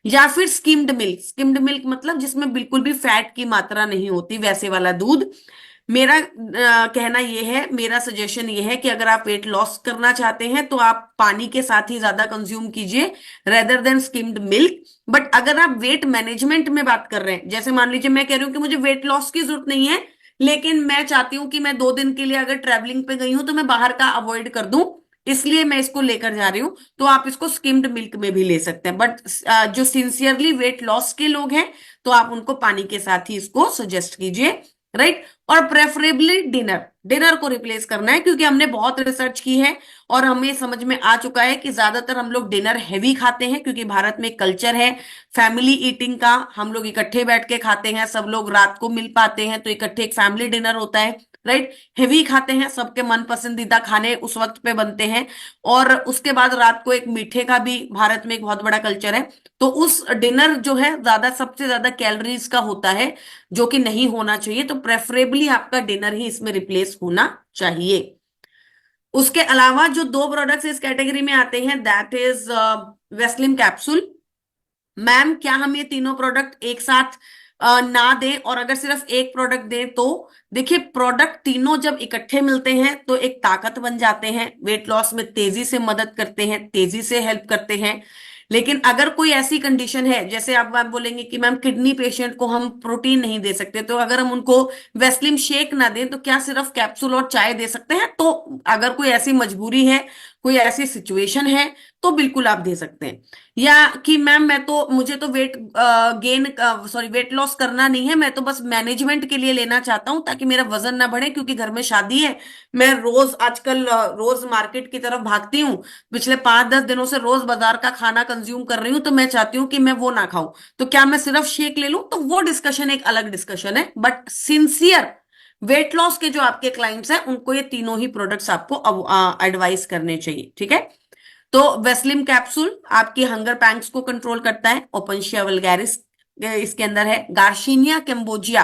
या फिर स्किम्ड मिल्क, स्किम्ड मिल्क मतलब जिसमें बिल्कुल भी फैट की मात्रा नहीं होती, वैसे वाला दूध। मेरा कहना यह है, मेरा सजेशन ये है कि अगर आप वेट लॉस करना चाहते हैं तो आप पानी के साथ ही ज्यादा कंज्यूम कीजिए rather than skimmed milk. But अगर आप वेट मैनेजमेंट में बात कर रहे हैं, जैसे मान लीजिए मैं कह रही हूँ कि मुझे वेट लॉस की जरूरत नहीं है, लेकिन मैं चाहती हूँ कि मैं 2 दिन के लिए अगर ट्रैवलिंग पे गई हूं तो मैं बाहर का अवॉइड कर दूं, इसलिए मैं इसको लेकर जा रही हूँ, तो आप इसको स्किम्ड मिल्क में भी ले सकते हैं। बट जो सिंसियरली वेट लॉस के लोग हैं, तो आप उनको पानी के साथ ही इसको सजेस्ट कीजिए, राइट। और प्रेफरेबली डिनर, डिनर को रिप्लेस करना है, क्योंकि हमने बहुत रिसर्च की है और हमें समझ में आ चुका है कि ज्यादातर हम लोग डिनर हैवी खाते हैं, क्योंकि भारत में कल्चर है फैमिली ईटिंग का। हम लोग इकट्ठे बैठ के खाते हैं, सब लोग रात को मिल पाते हैं, तो इकट्ठे एक फैमिली डिनर होता है, राइट। हेवी खाते हैं, सबके मन पसंदीदा खाने उस वक्त पे बनते हैं। और उसके बाद रात को एक मीठे का भी भारत में एक बहुत बड़ा कल्चर है। तो उस डिनर जो है ज्यादा, सबसे ज्यादा कैलोरीज का होता है, जो कि नहीं होना चाहिए। तो प्रेफरेबली आपका डिनर ही इसमें रिप्लेस होना चाहिए। उसके अलावा जो 2 प्रोडक्ट्स इस कैटेगरी में आते हैं, that is Vaseline capsule. Ma'am क्या हम ये तीनों प्रोडक्ट एक साथ ना दें, और अगर सिर्फ एक प्रोडक्ट दें तो? देखिए, प्रोडक्ट तीनों जब इकट्ठे मिलते हैं तो एक ताकत बन जाते हैं, वेट लॉस में तेजी से मदद करते हैं, तेजी से हेल्प करते हैं। लेकिन अगर कोई ऐसी कंडीशन है, जैसे आप मैम बोलेंगे कि मैम किडनी पेशेंट को हम प्रोटीन नहीं दे सकते, तो अगर हम उनको वेस्लिम शेक ना दें तो क्या सिर्फ कैप्सूल और चाय दे सकते हैं? तो अगर कोई ऐसी मजबूरी है, कोई ऐसी सिचुएशन है, तो बिल्कुल आप दे सकते हैं। या कि मैम मैं तो, मुझे तो weight gain, sorry weight loss करना नहीं है, मैं तो बस मैनेजमेंट के लिए लेना चाहता हूं ताकि मेरा वजन ना बढ़े, क्योंकि घर में शादी है, मैं रोज आजकल रोज मार्केट की तरफ भागती हूँ, पिछले 5-10 दिनों से रोज बाजार का खाना कंज्यूम कर रही हूँ, तो मैं चाहती हूँ कि मैं वो ना खाऊं, तो क्या मैं सिर्फ शेक ले लूं? तो वो डिस्कशन एक अलग डिस्कशन है। बट सिंसियर वेट लॉस के जो आपके क्लाइंट्स हैं, उनको ये तीनों ही प्रोडक्ट्स आपको एडवाइस करने चाहिए, ठीक है। तो वेस्लिम कैप्सूल आपकी हंगर पैंग्स को कंट्रोल करता है। ओपनशिया वल्गैरिस इसके अंदर है। गार्शिनिया कैम्बोजिया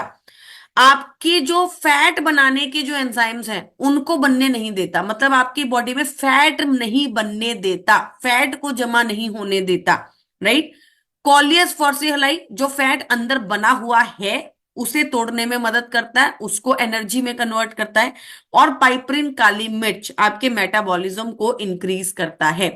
आपकी जो फैट बनाने के जो एंजाइम्स हैं उनको बनने नहीं देता, मतलब आपकी बॉडी में फैट नहीं बनने देता, फैट को जमा नहीं होने देता, राइट। कॉलियस फॉर्सिहलाई जो फैट अंदर बना हुआ है उसे तोड़ने में मदद करता है, उसको एनर्जी में कन्वर्ट करता है। और पाइपरिन काली मिर्च आपके मेटाबॉलिज्म को इंक्रीज करता है।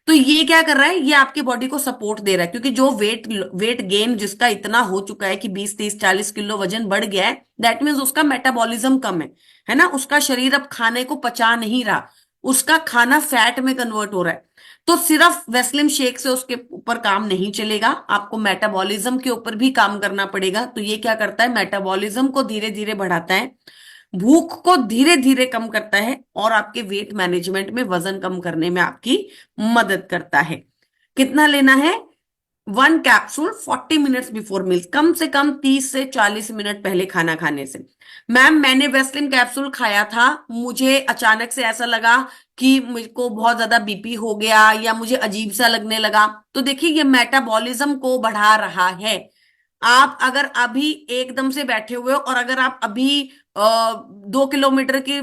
तो ये क्या कर रहा है, ये आपकी बॉडी को सपोर्ट दे रहा है, क्योंकि जो वेट वेट गेन जिसका इतना हो चुका है कि 20-30-40 किलो वजन बढ़ गया है, दैट मीन्स उसका मेटाबॉलिज्म कम है ना, उसका शरीर अब खाने को पचा नहीं रहा, उसका खाना फैट में कन्वर्ट हो रहा है। तो सिर्फ वेस्लिम शेक से उसके ऊपर काम नहीं चलेगा, आपको मेटाबॉलिज्म के ऊपर भी काम करना पड़ेगा। तो ये क्या करता है, मेटाबॉलिज्म को धीरे धीरे बढ़ाता है, भूख को धीरे धीरे कम करता है, और आपके वेट मैनेजमेंट में, वजन कम करने में आपकी मदद करता है। कितना लेना है? 1 कैप्सूल 40 मिनट्स बिफोर मील्स, कम से कम 30 से 40 मिनट पहले खाना खाने से। मैम मैंने वेस्लिन कैप्सूल खाया था, मुझे अचानक से ऐसा लगा कि मुझको बहुत ज्यादा बीपी हो गया या मुझे अजीब सा लगने लगा, तो देखिए ये मेटाबॉलिज्म को बढ़ा रहा है। आप अगर अभी एकदम से बैठे हुए हो और अगर आप अभी 2 किलोमीटर की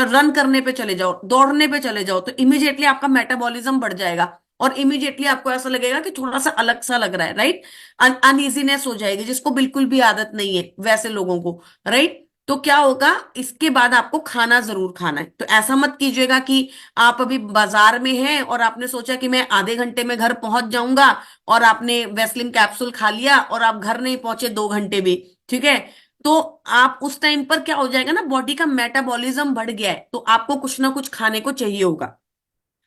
रन करने पे चले जाओ, दौड़ने पे चले जाओ, तो इमीडिएटली आपका मेटाबॉलिज्म बढ़ जाएगा, और इमीडिएटली आपको ऐसा लगेगा कि थोड़ा सा अलग सा लग रहा है, राइट। अनइजीनेस हो जाएगी, जिसको बिल्कुल भी आदत नहीं है वैसे लोगों को, राइट। तो क्या होगा, इसके बाद आपको खाना जरूर खाना है। तो ऐसा मत कीजिएगा कि आप अभी बाजार में हैं और आपने सोचा कि मैं आधे घंटे में घर पहुंच जाऊंगा, और आपने वेस्लिन कैप्सूल खा लिया और आप घर नहीं पहुंचे 2 घंटे भी, ठीक है। तो आप उस टाइम पर क्या हो जाएगा ना, बॉडी का मेटाबॉलिज्म बढ़ गया है, तो आपको कुछ ना कुछ खाने को चाहिए होगा,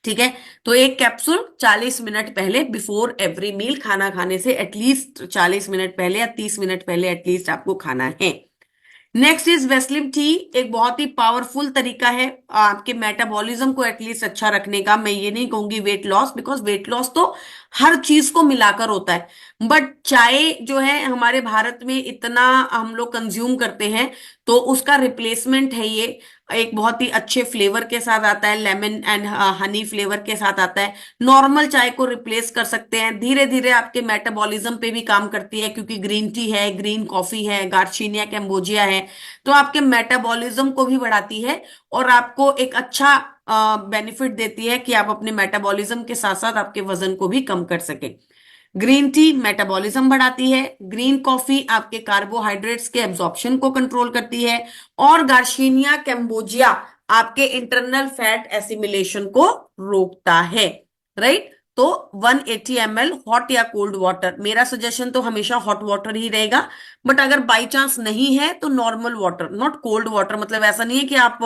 ठीक है। तो 1 कैप्सूल 40 मिनट पहले, बिफोर एवरी मील, खाना खाने से एटलीस्ट 40 मिनट पहले या 30 मिनट पहले एटलीस्ट आपको खाना है। Next is Weslim T. एक बहुत ही पावरफुल तरीका है आपके मेटाबॉलिज्म को एटलीस्ट अच्छा रखने का। मैं ये नहीं कहूंगी weight loss, because weight loss तो हर चीज को मिलाकर होता है। बट चाय जो है हमारे भारत में इतना हम लोग कंज्यूम करते हैं, तो उसका रिप्लेसमेंट है ये। एक बहुत ही अच्छे फ्लेवर के साथ आता है, लेमन एंड हनी फ्लेवर के साथ आता है। नॉर्मल चाय को रिप्लेस कर सकते हैं, धीरे धीरे आपके मेटाबॉलिज्म पे भी काम करती है, क्योंकि ग्रीन टी है, ग्रीन कॉफी है, गार्चिनिया कैम्बोजिया है, तो आपके मेटाबॉलिज्म को भी बढ़ाती है और आपको एक अच्छा बेनिफिट देती है कि आप अपने मेटाबॉलिज्म के साथ साथ आपके वजन को भी कम कर सके। ग्रीन टी मेटाबॉलिज्म बढ़ाती है, ग्रीन कॉफी आपके कार्बोहाइड्रेट्स के एब्जॉर्प्शन को कंट्रोल करती है, और गार्शिनिया कैम्बोजिया आपके इंटरनल फैट एसिमिलेशन को रोकता है। राइट। तो 180 ml हॉट या कोल्ड वाटर, मेरा सजेशन तो हमेशा हॉट वाटर ही रहेगा। बट अगर बाई चांस नहीं है तो normal water, not cold water, मतलब ऐसा नहीं है कि आप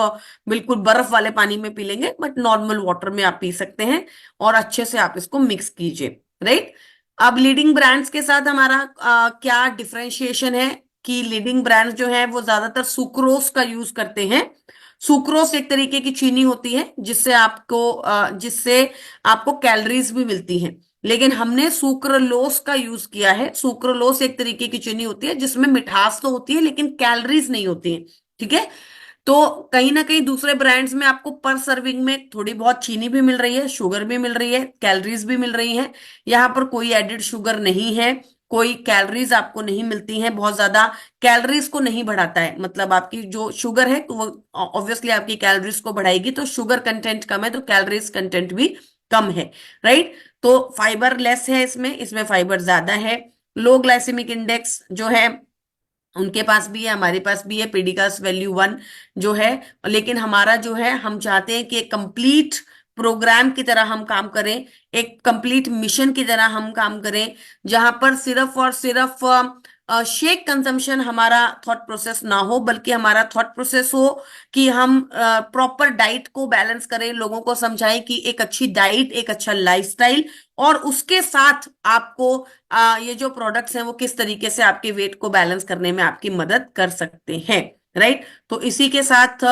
बिल्कुल बर्फ वाले पानी में पी लेंगे, बट नॉर्मल वाटर में आप पी सकते हैं, और अच्छे से आप इसको मिक्स कीजिए। राइट। अब लीडिंग ब्रांड्स के साथ हमारा क्या डिफरेंशिएशन है, कि लीडिंग ब्रांड्स जो है वो ज्यादातर सुक्रोज का यूज करते हैं। सुक्रोज एक तरीके की चीनी होती है जिससे आपको कैलोरीज भी मिलती हैं, लेकिन हमने सुक्रोलोस का यूज किया है। सुक्रोलोस एक तरीके की चीनी होती है जिसमें मिठास तो होती है लेकिन कैलोरीज नहीं होती है। ठीक है। तो कहीं ना कहीं दूसरे ब्रांड्स में आपको पर सर्विंग में थोड़ी बहुत चीनी भी मिल रही है, शुगर भी मिल रही है, कैलोरीज भी मिल रही है। यहाँ पर कोई एडिड शुगर नहीं है, कोई कैलोरीज आपको नहीं मिलती हैं बहुत ज्यादा। कैलोरीज को नहीं बढ़ाता है, मतलब आपकी जो शुगर है वो ऑब्वियसली आपकी कैलोरीज को बढ़ाएगी, तो शुगर कंटेंट कम है तो कैलोरीज कंटेंट भी कम है। राइट। तो फाइबर लेस है इसमें, इसमें फाइबर ज्यादा है। लो ग्लाइसेमिक इंडेक्स जो है उनके पास भी है, हमारे पास भी है, पीडिकास वैल्यू 1 जो है। लेकिन हमारा जो है, हम चाहते हैं कि एक कंप्लीट प्रोग्राम की तरह हम काम करें, एक कंप्लीट मिशन की तरह हम काम करें, जहां पर सिर्फ और सिर्फ शेक कंजम्पशन हमारा थॉट प्रोसेस ना हो, बल्कि हमारा थॉट प्रोसेस हो कि हम प्रॉपर डाइट को बैलेंस करें, लोगों को समझाएं कि एक अच्छी डाइट, एक अच्छा लाइफस्टाइल, और उसके साथ आपको ये जो प्रोडक्ट्स हैं वो किस तरीके से आपके वेट को बैलेंस करने में आपकी मदद कर सकते हैं। राइट। तो इसी के साथ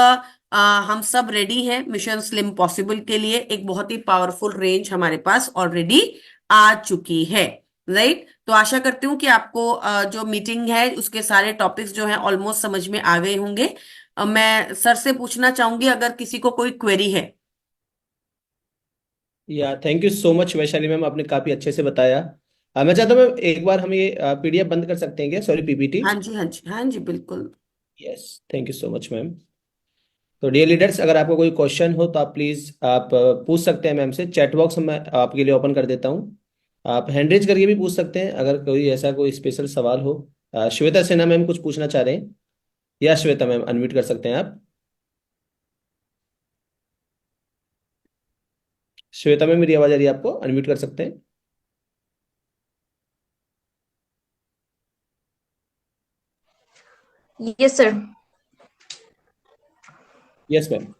हम सब रेडी हैं मिशन स्लिम पॉसिबल के लिए। एक बहुत ही पावरफुल रेंज हमारे पास ऑलरेडी आ चुकी है। राइट। तो आशा करती हूँ कि आपको जो मीटिंग है उसके सारे टॉपिक्स जो हैं ऑलमोस्ट समझ में आ गए होंगे। मैं सर से पूछना चाहूंगी अगर किसी को कोई क्वेरी है। या thank you so much Vaishali ma'am, आपने काफी अच्छे से बताया। मैं चाहता हूँ मैम एक बार हम ये पीडीएफ बंद कर सकते हैं क्या, सॉरी पीपीटी। हाँ जी, हाँ जी, हाँ जी, बिल्कुल। Yes, thank you so much ma'am. तो डियर लीडर्स, अगर आपको कोई क्वेश्चन हो तो आप प्लीज आप पूछ सकते हैं मैम से। चैट बॉक्स मैं आपके लिए ओपन कर देता हूँ। आप हैंड रेज करके भी पूछ सकते हैं अगर कोई ऐसा कोई स्पेशल सवाल हो। श्वेता सिन्हा मैम कुछ पूछना चाह रहे हैं। या श्वेता मैम अनम्यूट कर सकते हैं आप। श्वेता मैम मेरी आवाज आ रही है आपको, अनम्यूट कर सकते हैं। Yes sir. Yes ma'am.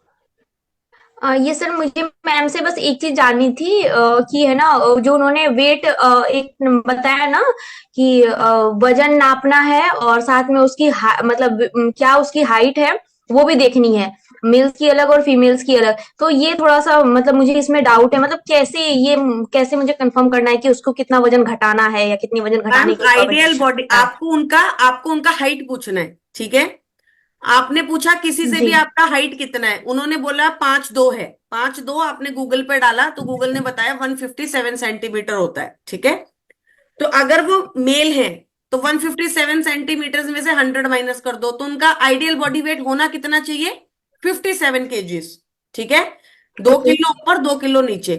ये सर, मुझे मैम से बस एक चीज जाननी थी कि है ना, जो उन्होंने वेट एक बताया ना कि वजन नापना है और साथ में उसकी मतलब क्या उसकी हाइट है वो भी देखनी है, मेल्स की अलग और फीमेल्स की अलग। तो ये थोड़ा सा मतलब मुझे इसमें डाउट है, मतलब कैसे ये कैसे मुझे कंफर्म करना है कि उसको कितना वजन घटाना है या कितनी वजन मैम घटाने की उसका आइडियल बॉडी, है। आपको उनका हाइट पूछना है। ठीक है। आपने पूछा किसी से जी। भी आपका हाइट कितना है, उन्होंने बोला 5'2" है। 5'2" आपने गूगल पे डाला तो गूगल ने बताया 157 सेंटीमीटर होता है। ठीक है। तो अगर वो मेल है तो 157 सेंटीमीटर में से 100 माइनस कर दो, तो उनका आइडियल बॉडी वेट होना कितना चाहिए? 57 kgs। ठीक है। 2 किलो ऊपर, 2 किलो नीचे।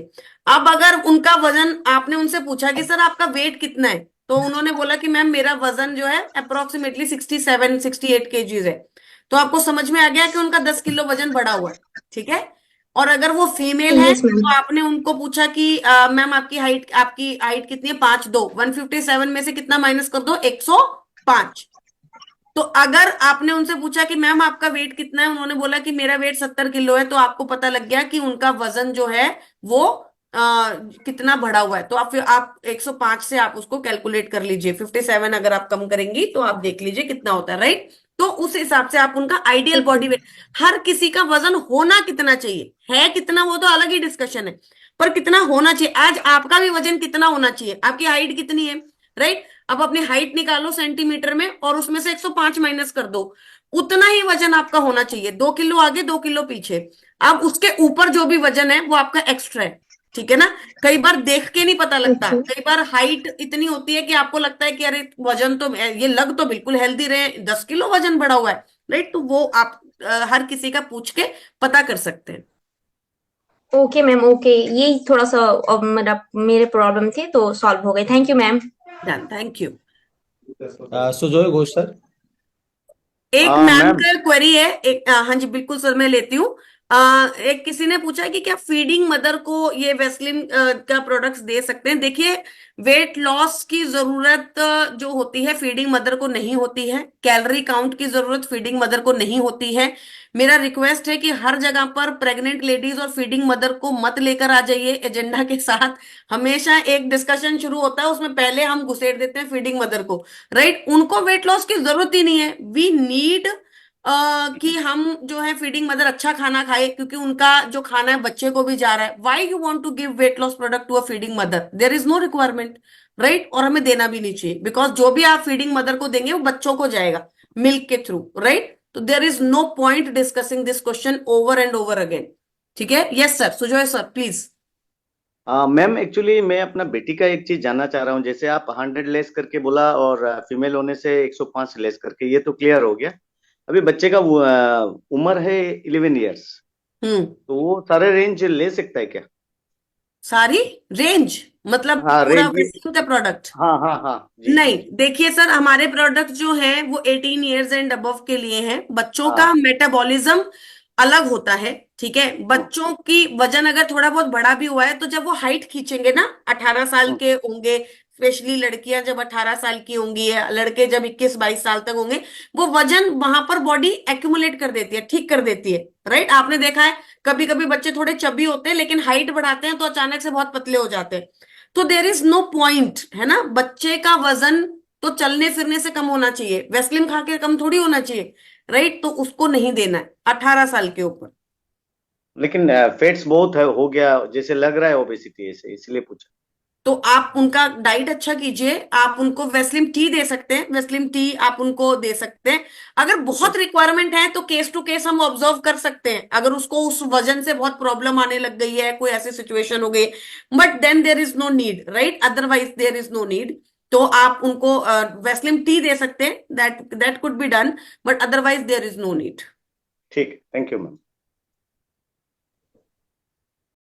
अब अगर उनका वजन, आपने उनसे पूछा कि सर आपका वेट कितना है, तो उन्होंने बोला कि मैम मेरा वजन जो है अप्रोक्सीमेटली 67-68 kgs है। तो आपको समझ में आ गया कि उनका 10 किलो वजन बढ़ा हुआ है। ठीक है। और अगर वो फीमेल है यस मैम। तो आपने उनको पूछा कि मैम आपकी हाइट कितनी है? 5'2", 157 में से कितना माइनस कर दो? 105। तो अगर आपने उनसे पूछा कि मैम आपका वेट कितना है, उन्होंने बोला कि मेरा वेट 70 किलो है, तो आपको पता लग गया कि उनका वजन जो है वो कितना बढ़ा हुआ है। तो आप 105 से आप उसको कैलकुलेट कर लीजिए, 57 अगर आप कम करेंगी तो आप देख लीजिए कितना होता है। राइट। तो उस हिसाब से आप उनका आइडियल ठीक है। बॉडी वेट, हर किसी का वजन होना कितना चाहिए है कितना, वो तो अलग ही डिस्कशन है। पर कितना होना चाहिए, आज आपका भी वजन कितना होना चाहिए, आपकी हाइट कितनी है, राइट। अब अपनी हाइट निकालो सेंटीमीटर में और उसमें से 105 माइनस कर दो, उतना ही वजन आपका होना चाहिए, 2 किलो आगे 2 किलो पीछे। अब उसके ऊपर जो भी वजन है वो आपका एक्स्ट्रा है, ठीक है ना। कई बार देख के नहीं पता लगता, ओके। कई बार हाइट इतनी होती है कि आपको लगता है कि अरे वजन तो ये लग तो बिल्कुल हेल्दी रहे, 10 किलो वजन बढ़ा हुआ है, राइट। तो वो आप हर किसी का पूछ के पता कर सकते हैं। ओके मैम, ओके, यही थोड़ा सा मेरा मेरे प्रॉब्लम थी तो सॉल्व हो गए। Thank you ma'am. Done, thank you. Sujoy Ghosh sir. एक मैम मैम। का क्वेरी है, एक हाँ जी बिल्कुल सर मैं लेती हूँ। एक किसी ने पूछा है कि क्या फीडिंग मदर को ये वेस्लिन का प्रोडक्ट्स दे सकते हैं। देखिए, वेट लॉस की जरूरत जो होती है फीडिंग मदर को नहीं होती है, कैलोरी काउंट की जरूरत फीडिंग मदर को नहीं होती है। मेरा रिक्वेस्ट है कि हर जगह पर प्रेग्नेंट लेडीज और फीडिंग मदर को मत लेकर आ जाइए एजेंडा के साथ। हमेशा एक डिस्कशन शुरू होता है, उसमें पहले हम घुसेड़ देते हैं फीडिंग मदर को, राइट। उनको वेट लॉस की जरूरत ही नहीं है। वी नीड कि हम जो है फीडिंग मदर अच्छा खाना खाए, क्योंकि उनका जो खाना है बच्चे को भी जा रहा है। Why you want to give weight loss product to a feeding mother, there is no requirement, right. और हमें देना भी नहीं चाहिए, बिकॉज जो भी आप फीडिंग मदर को देंगे वो बच्चों को जाएगा मिल्क के थ्रू, राइट। तो there is no point discussing this question over and over again. ठीक है, yes sir, Sujoy sir please. Ma'am actually मैं अपना बेटी का एक चीज जानना चाह रहा हूँ। जैसे आप 100 लेस करके बोला और फीमेल होने से 105 लेस करके, ये तो क्लियर हो गया। अभी बच्चे का उम्र है 11 ईयर्स, हम्म। तो वो सारे रेंज ले सकता है क्या? सारी रेंज मतलब हाँ पूरा रेंज। वेस्लिन का प्रोडक्ट? हाँ हाँ हाँ जी। नहीं, देखिए सर, हमारे प्रोडक्ट जो हैं वो 18 ईयर्स एंड अबव के लिए हैं। बच्चों का हाँ। मेटाबॉलिज्म अलग होता है, ठीक है। हम्म, बच्चों की वजन अगर थोड़ा बहुत बड़ा भी हुआ है तो जब वो हाइट खींचेंगे ना, 18 साल हम्म, के होंगे, स्पेशली लड़कियां जब 18 साल की होंगी या लड़के जब 21-22 साल तक होंगे, वो वजन वहां पर बॉडी एक्यूमुलेट कर देती है, ठीक कर देती है, राइट। आपने देखा है कभी कभी बच्चे थोड़े चबी होते हैं लेकिन हाइट बढ़ाते हैं तो अचानक से बहुत पतले हो जाते हैं। तो देर इज नो पॉइंट, है ना। बच्चे का वजन तो चलने फिरने से कम होना चाहिए, वेस्लिन खा के कम थोड़ी होना चाहिए, राइट। तो उसको नहीं देना है 18 साल के ऊपर। लेकिन फैट्स बहुत है, हो गया जैसे लग रहा है ओबेसिटी, ऐसे इसलिए पूछा। तो आप उनका डाइट अच्छा कीजिए, आप उनको वेस्लिन टी दे सकते हैं, वेस्लिन टी आप उनको दे सकते हैं। अगर बहुत रिक्वायरमेंट है तो केस टू केस हम ऑब्जर्व कर सकते हैं, अगर उसको उस वजन से बहुत प्रॉब्लम आने लग गई है, कोई ऐसी सिचुएशन हो गई, but then there is no need, right, otherwise there is no need. तो आप उनको वेस्लिन टी दे सकते हैं, that that could be done, but otherwise there is no need. ठीक, थैंक यू मैम।